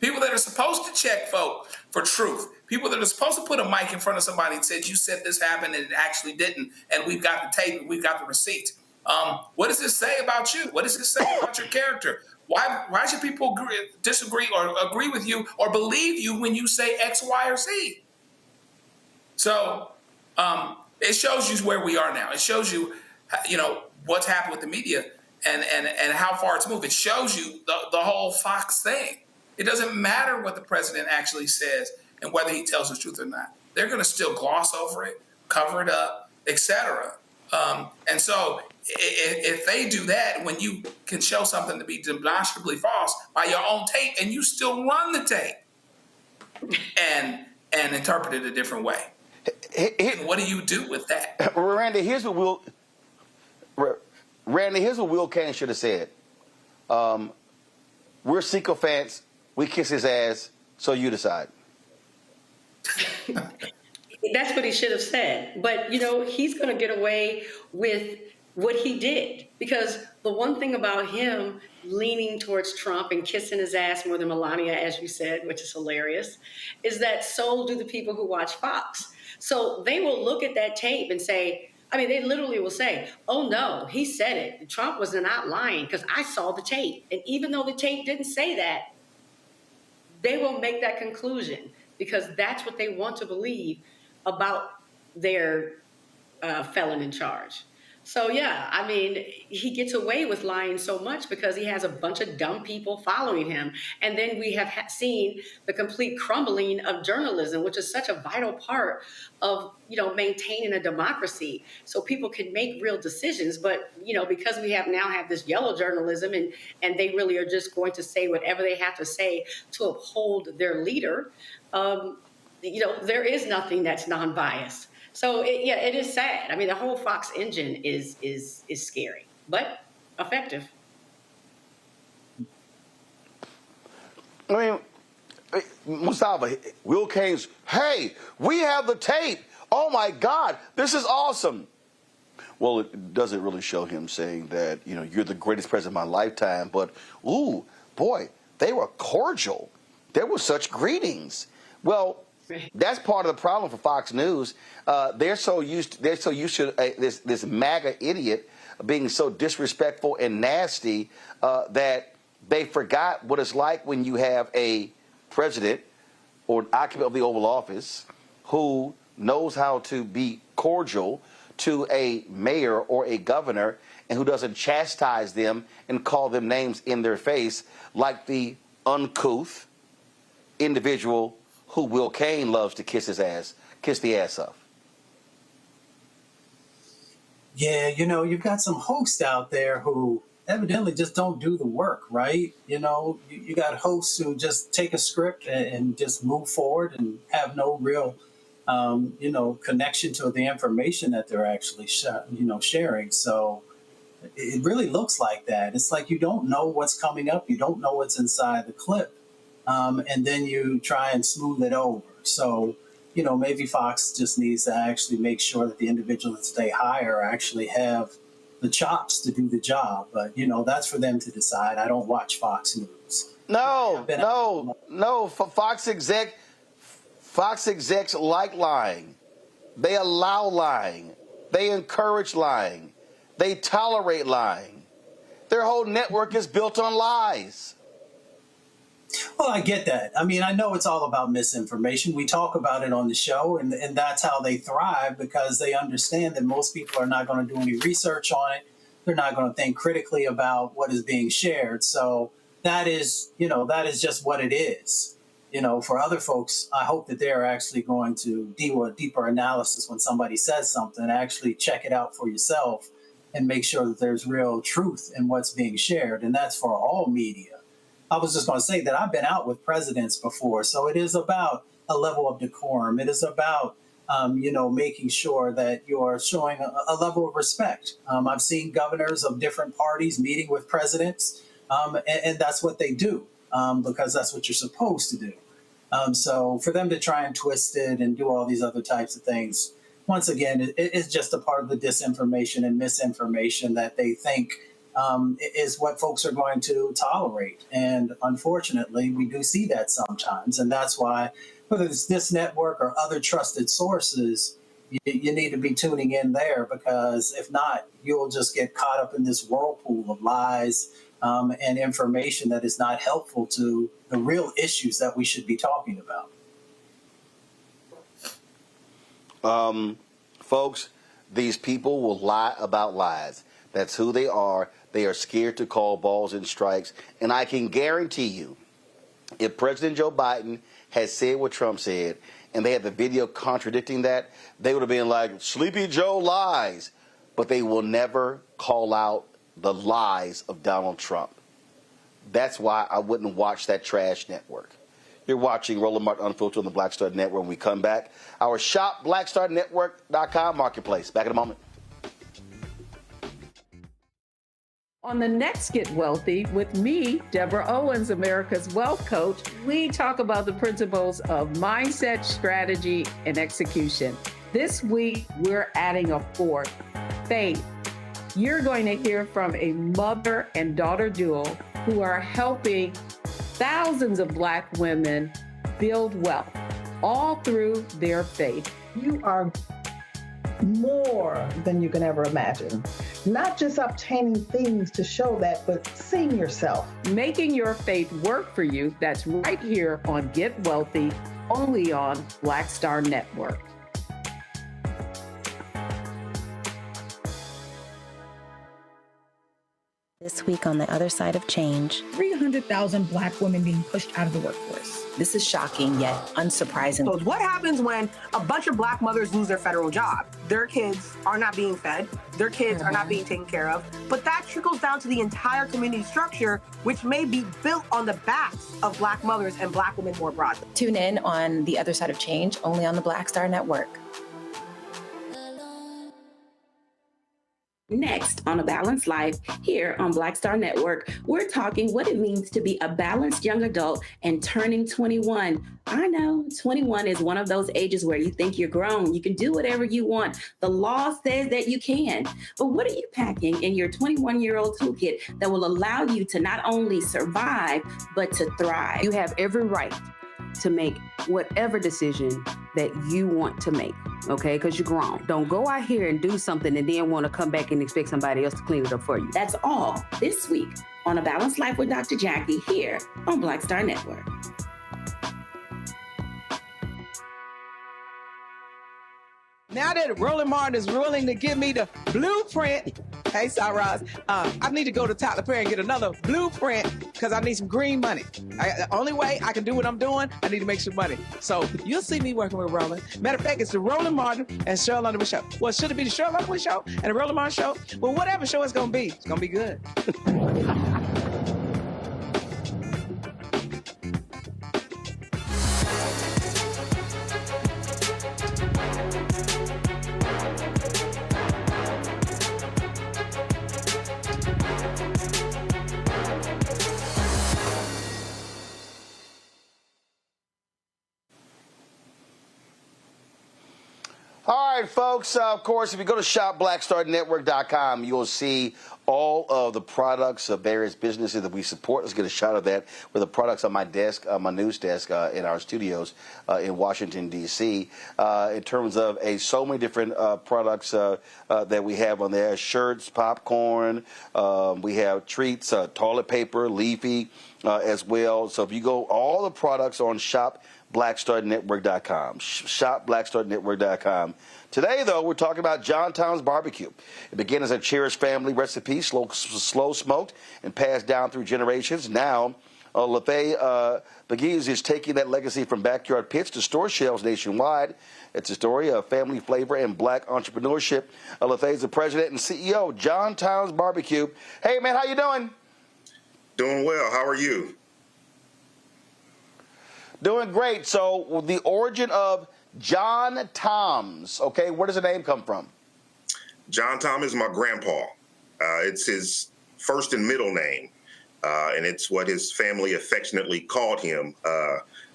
people that are supposed to check folk for truth, people that are supposed to put a mic in front of somebody and said, you said this happened and it actually didn't, and we've got the tape and we've got the receipt. What does this say about you? What does this say about your character? Why should people disagree or agree with you or believe you when you say X, Y, or Z? So it shows you where we are now. It shows you, what's happened with the media and how far it's moved. It shows you the whole Fox thing. It doesn't matter what the president actually says and whether he tells the truth or not. They're going to still gloss over it, cover it up, etc. And so if they do that, when you can show something to be demonstrably false by your own tape and you still run the tape and interpret it a different way, what do you do with that? Randy, here's what Randy, here's what Will Cain should have said. We're sycophants. We kiss his ass, so you decide. That's what he should have said. But, you know, he's going to get away with what he did. Because the one thing about him leaning towards Trump and kissing his ass more than Melania, as you said, which is hilarious, is that so do the people who watch Fox. So they will look at that tape and say, I mean, they literally will say, oh, no, he said it. Trump was not lying because I saw the tape. And even though the tape didn't say that, they will make that conclusion because that's what they want to believe about their felon in charge. So, yeah, I mean, he gets away with lying so much because he has a bunch of dumb people following him. And then we have seen the complete crumbling of journalism, which is such a vital part of, you know, maintaining a democracy so people can make real decisions. But, you know, because we now have this yellow journalism and they really are just going to say whatever they have to say to uphold their leader, you know, there is nothing that's non-biased. So, it is sad. I mean, the whole Fox engine is scary, but effective. I mean, Mustafa, Will Cain's, hey, we have the tape. Oh, my God, this is awesome. Well, it doesn't really show him saying that, you know, you're the greatest president of my lifetime, but, ooh, boy, they were cordial. There were such greetings. Well, that's part of the problem for Fox News. They're so used to this MAGA idiot being so disrespectful and nasty that they forgot what it's like when you have a president or an occupant of the Oval Office who knows how to be cordial to a mayor or a governor and who doesn't chastise them and call them names in their face like the uncouth individual who Will Cain loves to kiss the ass of. Yeah, you know, you've got some hosts out there who evidently just don't do the work, right? You know, you got hosts who just take a script and just move forward and have no real, you know, connection to the information that they're actually, sharing. So it really looks like that. It's like you don't know what's coming up. You don't know what's inside the clip. And then you try and smooth it over. So, you know, maybe Fox just needs to actually make sure that the individuals that they hire actually have the chops to do the job. But, you know, that's for them to decide. I don't watch Fox News. No. Fox execs like lying. They allow lying. They encourage lying. They tolerate lying. Their whole network is built on lies. Well, I get that. I mean, I know it's all about misinformation. We talk about it on the show, and that's how they thrive because they understand that most people are not going to do any research on it. They're not going to think critically about what is being shared. So that is just what it is. You know, for other folks, I hope that they're actually going to do a deeper analysis when somebody says something, actually check it out for yourself and make sure that there's real truth in what's being shared. And that's for all media. I was just going to say that I've been out with presidents before, so it is about a level of decorum. It is about, making sure that you're showing a level of respect. I've seen governors of different parties meeting with presidents, and that's what they do because that's what you're supposed to do. So for them to try and twist it and do all these other types of things, once again, it's just a part of the disinformation and misinformation that they think is what folks are going to tolerate. And unfortunately, we do see that sometimes. And that's why, whether it's this network or other trusted sources, you need to be tuning in there, because if not, you'll just get caught up in this whirlpool of lies and information that is not helpful to the real issues that we should be talking about. Folks, these people will lie about lies. That's who they are. They are scared to call balls and strikes. And I can guarantee you, if President Joe Biden had said what Trump said, and they had the video contradicting that, they would have been like, Sleepy Joe lies. But they will never call out the lies of Donald Trump. That's why I wouldn't watch that trash network. You're watching Roland Martin Unfiltered on the Black Star Network. When we come back, our shop, blackstarnetwork.com marketplace. Back in a moment. On the next Get Wealthy with me, Deborah Owens, America's Wealth Coach, we talk about the principles of mindset, strategy, and execution. This week, we're adding a fourth, faith. You're going to hear from a mother and daughter duo who are helping thousands of Black women build wealth, all through their faith. You are more than you can ever imagine. Not just obtaining things to show that, but seeing yourself. Making your faith work for you. That's right here on Get Wealthy, only on Black Star Network. This week on the other side of change, 300,000 Black women being pushed out of the workforce. This is shocking yet unsurprising. So what happens when a bunch of Black mothers lose their federal job? Their kids are not being fed, their kids are not being taken care of, but that trickles down to the entire community structure, which may be built on the backs of Black mothers and Black women more broadly. Tune in on The Other Side of Change, only on the Black Star Network. Next on A Balanced Life, here on Black Star Network, we're talking what it means to be a balanced young adult and turning 21. I know 21 is one of those ages where you think you're grown. You can do whatever you want. The law says that you can. But what are you packing in your 21-year-old toolkit that will allow you to not only survive, but to thrive? You have every right to make whatever decision that you want to make, okay? Because you're grown. Don't go out here and do something and then want to come back and expect somebody else to clean it up for you. That's all this week on A Balanced Life with Dr. Jackie here on Black Star Network. Now that Roland Martin is willing to give me the blueprint, hey, Cyrus, I need to go to Tyler Perry and get another blueprint because I need some green money. The only way I can do what I'm doing, I need to make some money. So you'll see me working with Roland. Matter of fact, it's the Roland Martin and Cheryl Underwood show. Well, should it be the Cheryl Underwood show and the Roland Martin show? Well, whatever show it's going to be, it's going to be good. All right, folks, of course, if you go to shopblackstarnetwork.com, you'll see all of the products of various businesses that we support. Let's get a shot of that with the products on my desk, my news desk in our studios in Washington, D.C. In terms of so many different products that we have on there, shirts, popcorn, we have treats, toilet paper, leafy as well. So if you go, all the products on shopblackstarnetwork.com, shopblackstarnetwork.com. Today, though, we're talking about JohnTom's barbecue. It began as a cherished family recipe, slow smoked and passed down through generations. Now, LaFay Begis is taking that legacy from backyard pits to store shelves nationwide. It's a story of family flavor and Black entrepreneurship. LaFay is the president and CEO of JohnTom's Barbecue. Hey, man, how you doing? Doing well. How are you? Doing great. So the origin of JohnTom's, okay, where does the name come from? John Tom is my grandpa. It's his first and middle name, and it's what his family affectionately called him.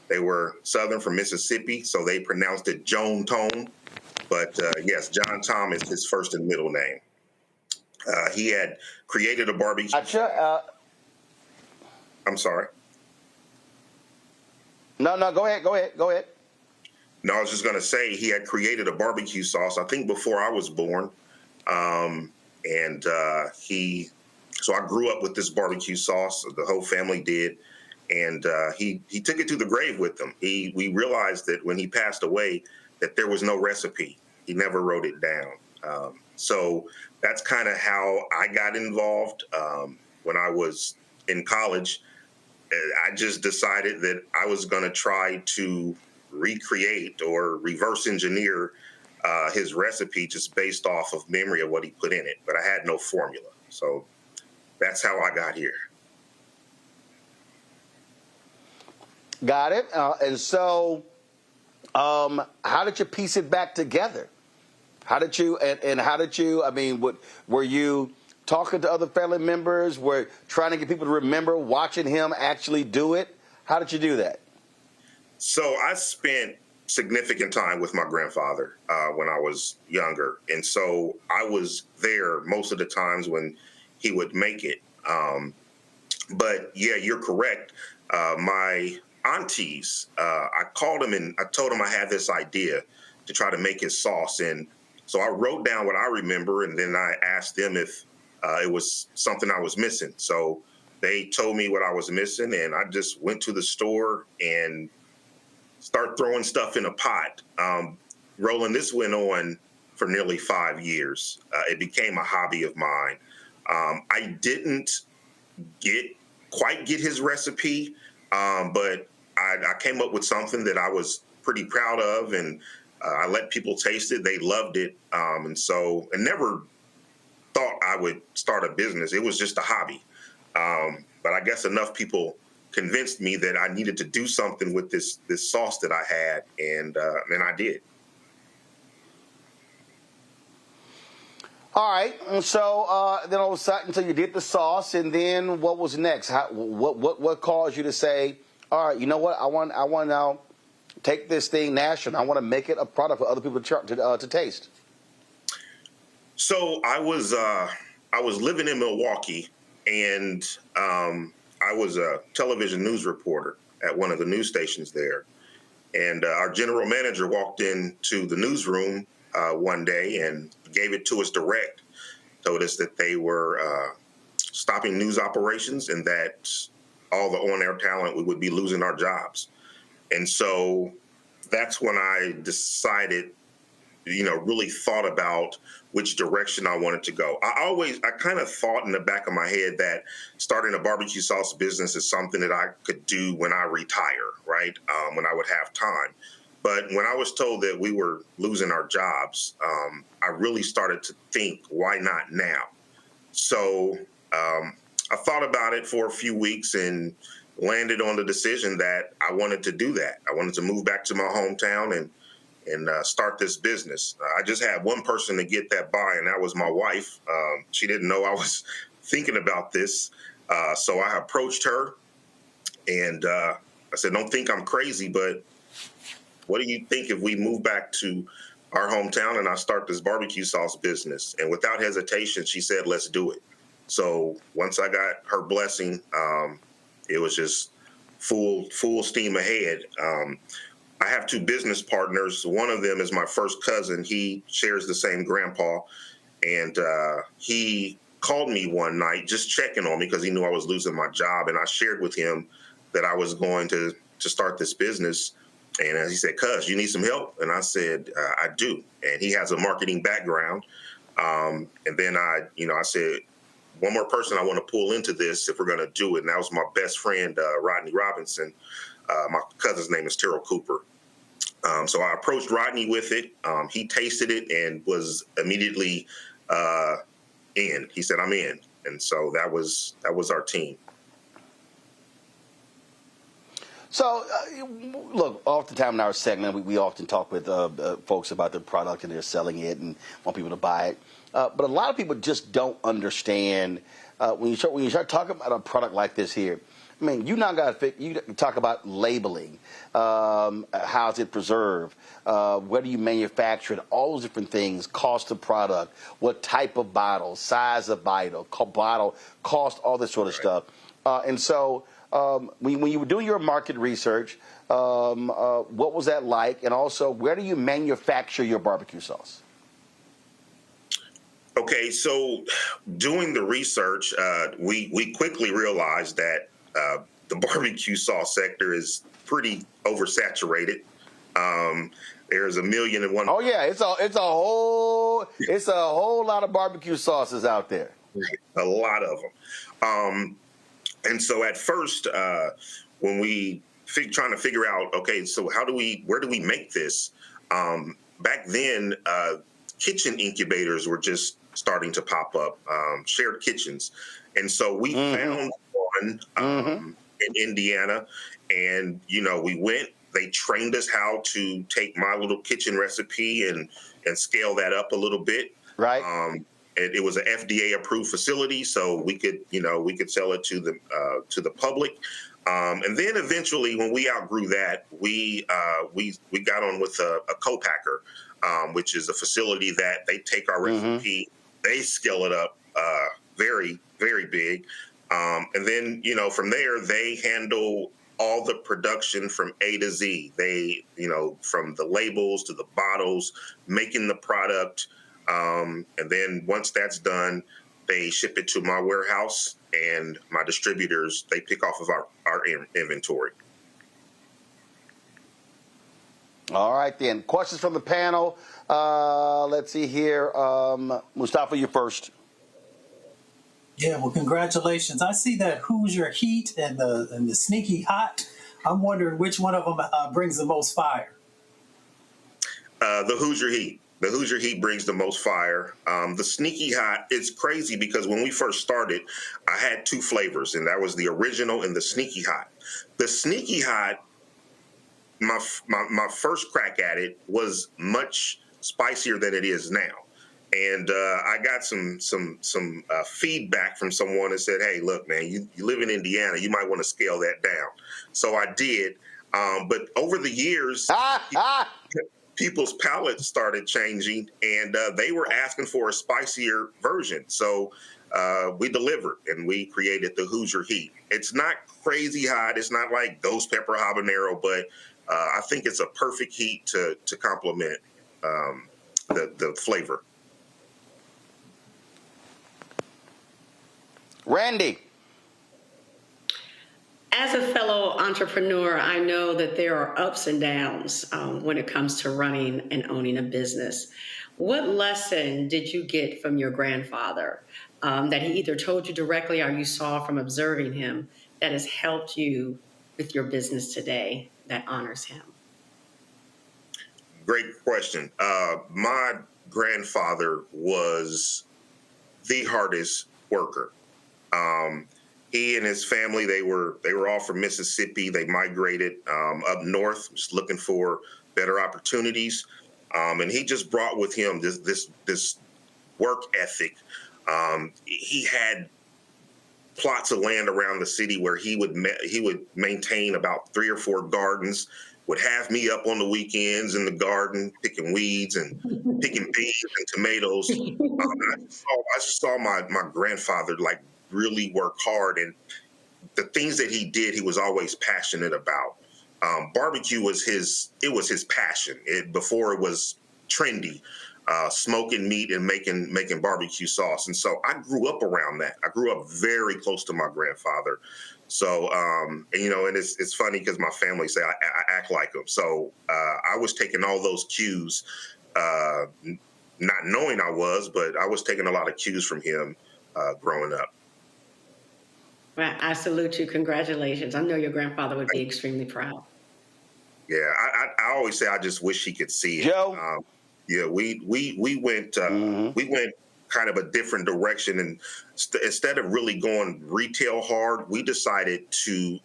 They were Southern from Mississippi, so they pronounced it JohnTom. But yes, John Tom is his first and middle name. He had created a barbecue. Gotcha. I'm sorry. No, go ahead. No, I was just going to say he had created a barbecue sauce, I think before I was born. So I grew up with this barbecue sauce. The whole family did. And he took it to the grave with him. We realized that when he passed away that there was no recipe. He never wrote it down. So that's kind of how I got involved. When I was in college, I just decided that I was going to try to recreate or reverse engineer his recipe just based off of memory of what he put in it. But I had no formula. So that's how I got here. Got it. And so how did you piece it back together? Were you talking to other family members? Were trying to get people to remember watching him actually do it? How did you do that? So I spent significant time with my grandfather when I was younger. And so I was there most of the times when he would make it. But yeah, you're correct. My aunties, I called them and I told them I had this idea to try to make his sauce. And so I wrote down what I remember, and then I asked them if it was something I was missing. So they told me what I was missing, and I just went to the store and start throwing stuff in a pot. Roland, this went on for nearly 5 years. It became a hobby of mine. I didn't quite get his recipe, but I came up with something that I was pretty proud of, and I let people taste it. They loved it. And so I never thought I would start a business. It was just a hobby. But I guess enough people convinced me that I needed to do something with this sauce that I had, and I did. All right, and so then all of a sudden, so you did the sauce, and then what was next? What caused you to say, all right, you know what? I want to now take this thing national. I want to make it a product for other people to taste. So I was living in Milwaukee, and I was a television news reporter at one of the news stations there. And our general manager walked into the newsroom one day and gave it to us direct, told us that they were stopping news operations and that all the on-air talent, we would be losing our jobs. And so that's when I decided, really thought about which direction I wanted to go. I kind of thought in the back of my head that starting a barbecue sauce business is something that I could do when I retire, right? When I would have time. But when I was told that we were losing our jobs, I really started to think, why not now? So I thought about it for a few weeks and landed on the decision that I wanted to do that. I wanted to move back to my hometown and start this business. I just had one person to get that by, and that was my wife. She didn't know I was thinking about this. So I approached her and I said, don't think I'm crazy, but what do you think if we move back to our hometown and I start this barbecue sauce business? And without hesitation, she said, let's do it. So once I got her blessing, it was just full steam ahead. I have two business partners. One of them is my first cousin. He shares the same grandpa. And he called me one night just checking on me because he knew I was losing my job. And I shared with him that I was going to start this business. And he said, cuz, you need some help? And I said, I do. And he has a marketing background. And then I said, one more person I want to pull into this if we're going to do it. And that was my best friend, Rodney Robinson. My cousin's name is Terrell Cooper. So I approached Rodney with it. He tasted it and was immediately in. He said, I'm in. And so that was our team. So, look, oftentimes in our segment, we often talk with folks about the product and they're selling it and want people to buy it. But a lot of people just don't understand when you start talking about a product like this here. I mean, you talk about labeling, how's it preserved, where do you manufacture it, all those different things, cost of product, what type of bottle, size of bottle, cost, all this sort of stuff. And so when you were doing your market research, what was that like? And also, where do you manufacture your barbecue sauce? Okay, so doing the research, we quickly realized that the barbecue sauce sector is pretty oversaturated. There's 1,000,001. Oh yeah, it's a whole lot of barbecue sauces out there. A lot of them. And so at first, when we trying to figure out, okay, so where do we make this? Back then, kitchen incubators were just starting to pop up, shared kitchens. And so we found one in Indiana, and, we went, they trained us how to take my little kitchen recipe and scale that up a little bit. Right. It was an FDA approved facility, so we could sell it to the public. And then eventually, when we outgrew that, we got on with a co-packer, which is a facility that they take our recipe, they scale it up very, very big. And then, from there, they handle all the production from A to Z. They, from the labels to the bottles, making the product. And then once that's done, they ship it to my warehouse, and my distributors, they pick off of our inventory. All right, then. Questions from the panel. Let's see here. Mustafa, you first. Yeah, well, congratulations. I see that Hoosier Heat and the Sneaky Hot. I'm wondering which one of them brings the most fire. The Hoosier Heat. The Hoosier Heat brings the most fire. The Sneaky Hot, it's crazy because when we first started, I had 2 flavors, and that was the original and the Sneaky Hot. The Sneaky Hot, my first crack at it was much spicier than it is now. And I got some feedback from someone that said, hey, look, man, you live in Indiana. You might want to scale that down. So I did. But over the years, people's palates started changing, and they were asking for a spicier version. So we delivered, and we created the Hoosier Heat. It's not crazy hot. It's not like ghost pepper habanero, but I think it's a perfect heat to complement the flavor. Randy. As a fellow entrepreneur, I know that there are ups and downs when it comes to running and owning a business. What lesson did you get from your grandfather that he either told you directly or you saw from observing him that has helped you with your business today that honors him? Great question. My grandfather was the hardest worker. He and his family, they were all from Mississippi. They migrated up north, just looking for better opportunities. And he just brought with him this work ethic. He had plots of land around the city where he would maintain about 3 or 4 gardens. Would have me up on the weekends in the garden picking weeds and picking beans and tomatoes. I saw my grandfather really work hard, and the things that he did, he was always passionate about. Barbecue was his passion. Before it was trendy, smoking meat and making barbecue sauce. And so I grew up around that. I grew up very close to my grandfather. So, and it's funny because my family say I act like him. So I was taking all those cues, not knowing but I was taking a lot of cues from him growing up. Well, I salute you. Congratulations. I know your grandfather would be extremely proud. Yeah, I always say I just wish he could see it. Joe? Yeah, we went kind of a different direction, and instead of really going retail hard, we decided to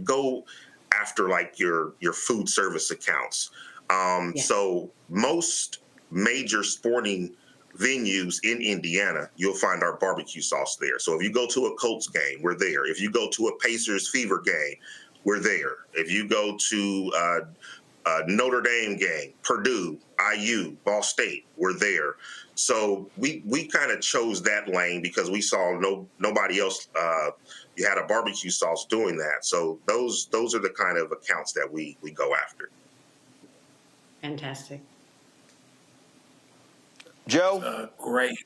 go after your food service accounts. So most major sporting venues in Indiana, you'll find our barbecue sauce there. So if you go to a Colts game, we're there. If you go to a Pacers Fever game, we're there. If you go to Notre Dame game, Purdue, IU, Ball State, we're there. So we kind of chose that lane because we saw nobody else. You had a barbecue sauce doing that. So those are the kind of accounts that we go after. Fantastic. Joe? Great.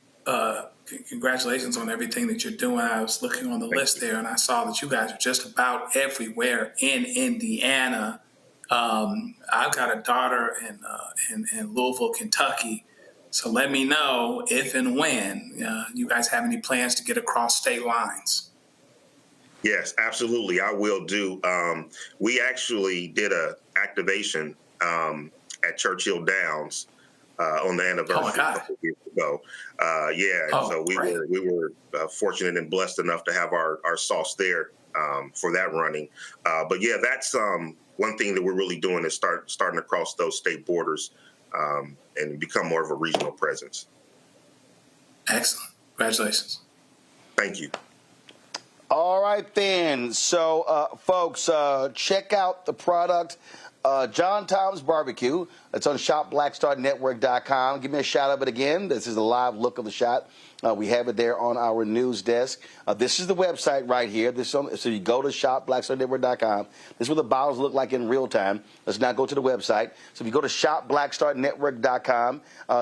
Congratulations on everything that you're doing. I was looking on the list there, and I saw that you guys are just about everywhere in Indiana. I've got a daughter in Louisville, Kentucky. So let me know if and when you guys have any plans to get across state lines. Yes, absolutely. I will do. We actually did a activation at Churchill Downs on the anniversary a couple of years ago. So we were fortunate and blessed enough to have our sauce there for that running. But yeah, that's one thing that we're really doing is starting across those state borders and become more of a regional presence. Excellent. Congratulations. Thank you. All right, then. So, folks, check out the product, JohnTom's Barbecue. It's on shopblackstarnetwork.com. Give me a shot of it again. This is a live look of the shot. We have it there on our news desk. This is the website right here. So you go to shopblackstarnetwork.com. This is what the bottles look like in real time. Let's not go to the website. So if you go to shopblackstarnetwork.com,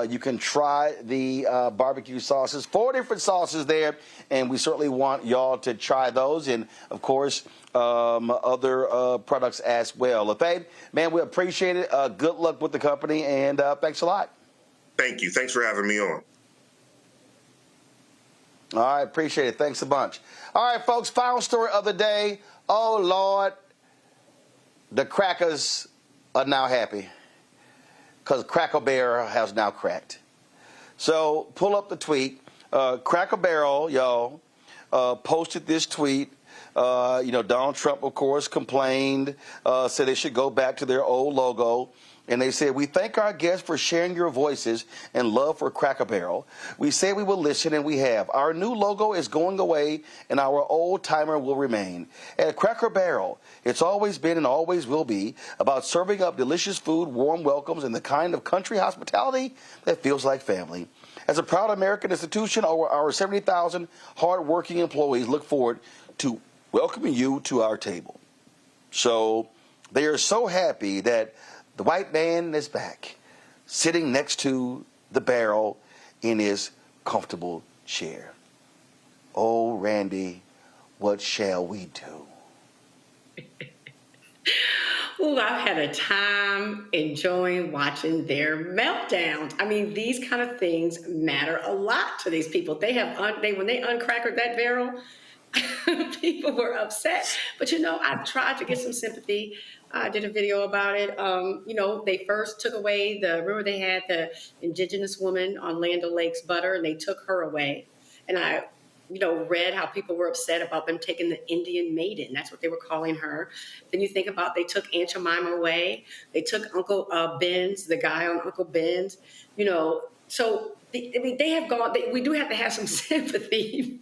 you can try the barbecue sauces. 4 different sauces there, and we certainly want y'all to try those. And, of course, other products as well. LaFave, man, we appreciate it. Good luck with the company, and thanks a lot. Thank you. Thanks for having me on. All right, appreciate it. Thanks a bunch. All right, folks, final story of the day. Oh, Lord, the crackers are now happy because Cracker Barrel has now cracked. So pull up the tweet. Cracker Barrel, y'all, posted this tweet. Donald Trump, of course, complained, said they should go back to their old logo. And they said, "We thank our guests for sharing your voices and love for Cracker Barrel. We said we will listen, and we have. Our new logo is going away, and our old timer will remain. At Cracker Barrel, it's always been and always will be about serving up delicious food, warm welcomes, and the kind of country hospitality that feels like family. As a proud American institution, our 70,000 hardworking employees look forward to welcoming you to our table." So they are so happy that the white man is back, sitting next to the barrel in his comfortable chair. Oh, Randy, what shall we do? Ooh, I've had a time enjoying watching their meltdowns. I mean, these kind of things matter a lot to these people. When they uncrackered that barrel, people were upset. But I tried to get some sympathy. I did a video about it. They first took away remember they had the indigenous woman on Land O'Lakes butter, and they took her away. And I, read how people were upset about them taking the Indian maiden. That's what they were calling her. Then you think about they took Aunt Jemima away. They took Uncle Ben's, the guy on Uncle Ben's. So they have gone. We do have to have some sympathy.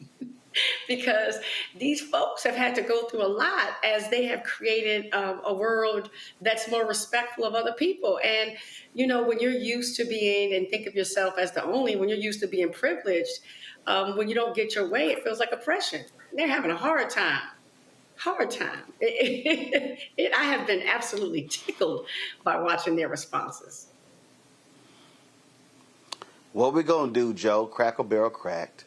Because these folks have had to go through a lot as they have created a world that's more respectful of other people. And, when you're used to being, and think of yourself as the only, when you're used to being privileged, when you don't get your way, it feels like oppression. They're having a hard time. I have been absolutely tickled by watching their responses. What we going to do, Joe? Cracker Barrel cracked.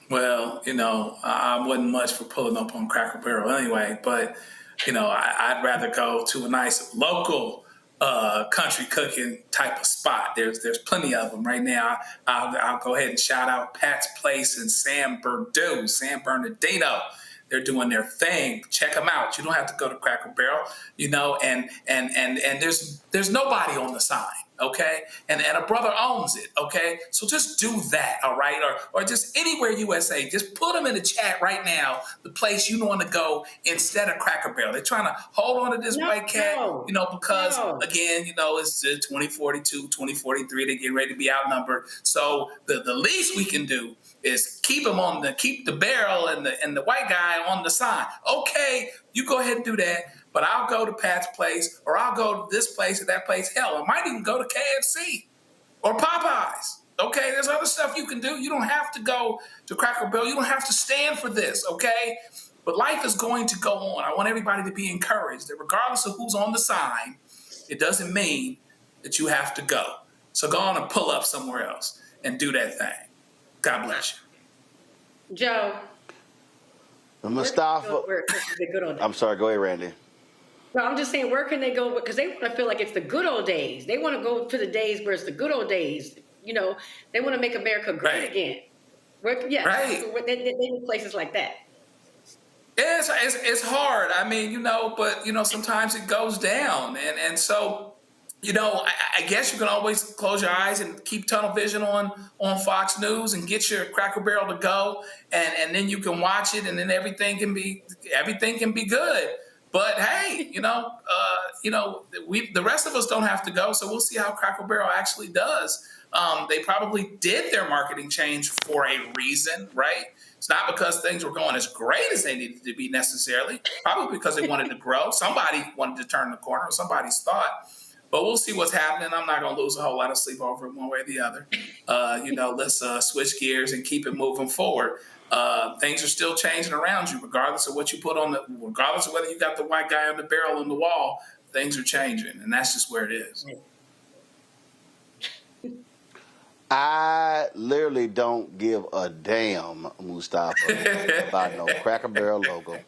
Well, I wasn't much for pulling up on Cracker Barrel anyway, but, I'd rather go to a nice local country cooking type of spot. There's plenty of them right now. I'll go ahead and shout out Pat's Place in San Bernardino. They're doing their thing. Check them out. You don't have to go to Cracker Barrel, and there's nobody on the sign. Okay, and a brother owns it. Okay, so just do that, all right, or just anywhere USA. Just put them in the chat right now. The place you want to go instead of Cracker Barrel. They're trying to hold on to this white cat, because again, it's 2042, 2043. They're getting ready to be outnumbered. So the least we can do is keep the barrel and the white guy on the sign. Okay, you go ahead and do that. But I'll go to Pat's Place, or I'll go to this place or that place. Hell, I might even go to KFC or Popeyes. Okay, there's other stuff you can do. You don't have to go to Cracker Barrel. You don't have to stand for this, okay? But life is going to go on. I want everybody to be encouraged that regardless of who's on the sign, it doesn't mean that you have to go. So go on and pull up somewhere else and do that thing. God bless you. Joe. Mustafa. I'm sorry, go ahead, Randy. No, I'm just saying, where can they go? Because they want to feel like it's the good old days. They want to go to the days where it's the good old days. They want to make America great again. They need places like that. Yeah, it's hard. I mean, but sometimes it goes down, and so I guess you can always close your eyes and keep tunnel vision on Fox News and get your Cracker Barrel to go, and then you can watch it, and then everything can be good. But hey, the rest of us don't have to go, so we'll see how Cracker Barrel actually does They probably did their marketing change for a reason, right? It's not because things were going as great as they needed to be necessarily, probably because they wanted to grow. Somebody wanted to turn the corner, somebody's thought. But we'll see what's happening. I'm not going to lose a whole lot of sleep over it one way or the other. Let's switch gears and keep it moving forward. Things are still changing around you, regardless of what you put on regardless of whether you got the white guy on the barrel on the wall, things are changing. And that's just where it is. I literally don't give a damn, Mustafa, about no Cracker Barrel logo.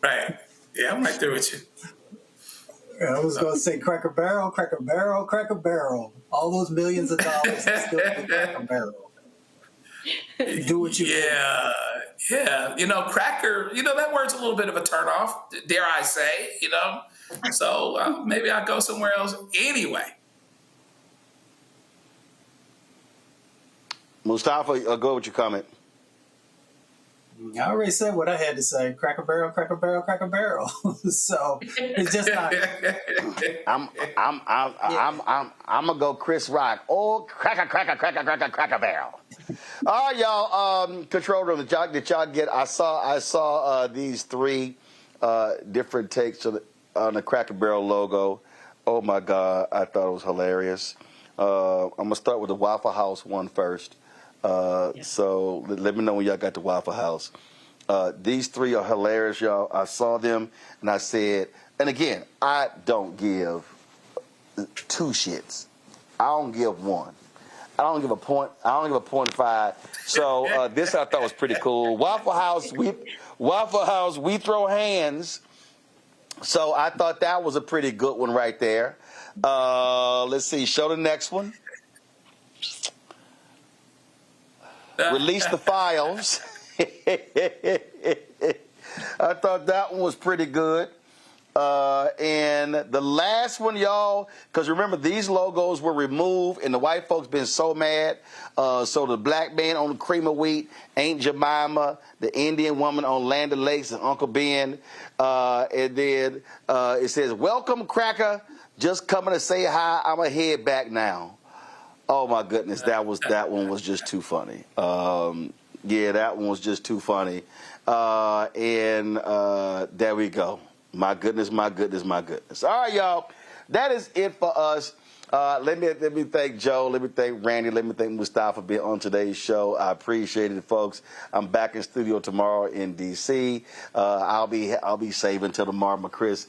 Right. Yeah, I'm right there with you. I was going to say Cracker Barrel, Cracker Barrel, Cracker Barrel. All those millions of dollars is still the Cracker Barrel. Do what you Yeah. Cracker, that word's a little bit of a turnoff, dare I say, So maybe I'll go somewhere else anyway. Mustafa, go with your comment. I already said what I had to say. Cracker Barrel, Cracker Barrel, Cracker Barrel. So it's just not. I'm gonna go Chris Rock. Oh, Cracker Barrel. All right, y'all. Control room. Did y'all get? I saw these three different takes on the Cracker Barrel logo. Oh my God, I thought it was hilarious. I'm gonna start with the Waffle House one first. So let me know when y'all got the Waffle House. These three are hilarious, y'all. I saw them and I said, and again, I don't give two shits. I don't give one. I don't give a point. I don't give a 0.5. So this I thought was pretty cool. Waffle House, we throw hands. So I thought that was a pretty good one right there. Let's see. Show the next one. Release the files. I thought that one was pretty good. And the last one, y'all, because remember, these logos were removed, and the white folks been so mad. So the black man on the cream of wheat, Aunt Jemima, the Indian woman on Land O'Lakes, and Uncle Ben. And then it says, "Welcome, Cracker. Just coming to say hi. I'm a head back now." Oh my goodness, that one was just too funny. That one was just too funny. And there we go. My goodness. All right, y'all. That is it for us. Let me thank Joe. Let me thank Randy. Let me thank Mustafa for being on today's show. I appreciate it, folks. I'm back in studio tomorrow in D.C. I'll be saving until tomorrow my Chris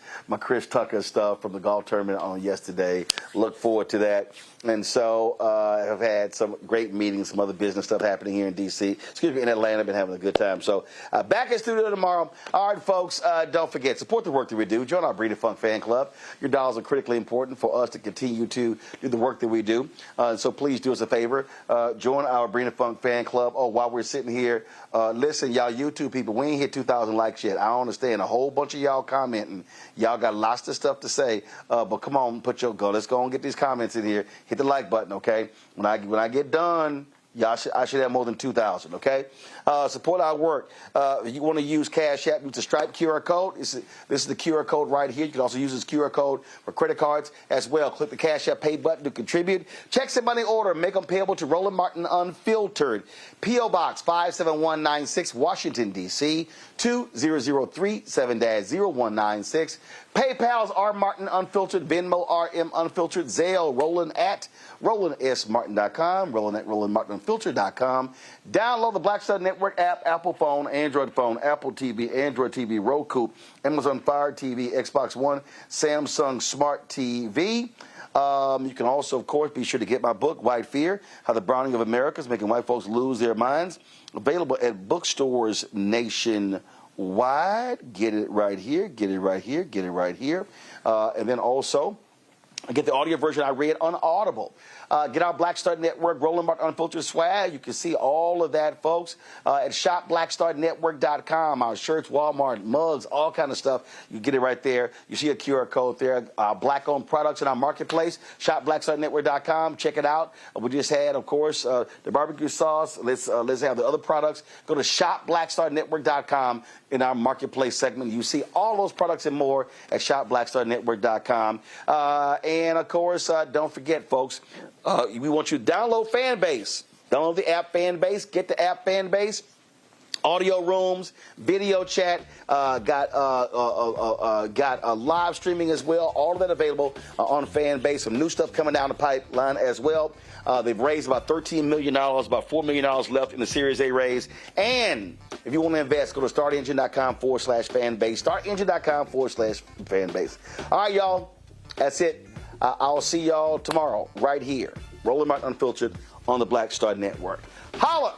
Tucker stuff from the golf tournament on yesterday. Look forward to that. And so I've had some great meetings, some other business stuff happening here in D.C. In Atlanta. I've been having a good time. So back in studio tomorrow. All right, folks, don't forget, support the work that we do. Join our Breed and Funk fan club. Your dollars are critically important for us to continue to do the work that we do. So please do us a favor. Join our Breed and Funk fan club. Oh, while we're sitting here, listen, y'all YouTube people, we ain't hit 2,000 likes yet. I don't understand. A whole bunch of y'all commenting. Y'all got lots of stuff to say. But come on, let's go and get these comments in here. Hit the like button, okay? When I get done, I should have more than 2,000, okay? Support our work. If you want to use Cash App, use the Stripe QR code. This is the QR code right here. You can also use this QR code for credit cards as well. Click the Cash App Pay button to contribute. Checks and money order. Make them payable to Roland Martin Unfiltered. P.O. Box 57196, Washington, D.C. 20037-0196. PayPal's R Martin Unfiltered. Venmo RM Unfiltered. Zelle Roland at RolandSMartin.com. Roland at RolandMartinUnfiltered.com. Download the Black Star Network app, Apple phone, Android phone, Apple TV, Android TV, Roku, Amazon Fire TV, Xbox One, Samsung Smart TV. You can also, of course, be sure to get my book, White Fear, How the Browning of America is Making White Folks Lose Their Minds. Available at bookstores nationwide. Get it right here. And then also, get the audio version I read on Audible. Get our Black Star Network, Roland Martin Unfiltered swag. You can see all of that, folks, at shopblackstarnetwork.com. Our shirts, Walmart, mugs, all kind of stuff. You get it right there. You see a QR code there. Black-owned products in our marketplace, shopblackstarnetwork.com. Check it out. We just had, of course, the barbecue sauce. Let's have the other products. Go to shopblackstarnetwork.com in our marketplace segment. You see all those products and more at shopblackstarnetwork.com. And of course, don't forget, folks, we want you to download Fanbase. Download the app Fanbase. Get the app Fanbase. Audio rooms, video chat, got live streaming as well. All of that available on Fanbase. Some new stuff coming down the pipeline as well. They've raised about $13 million, about $4 million left in the Series A raise. And if you want to invest, go to startengine.com/fanbase. Startengine.com/fanbase. All right, y'all. That's it. I'll see y'all tomorrow right here. Roland Martin Unfiltered on the Black Star Network. Holla!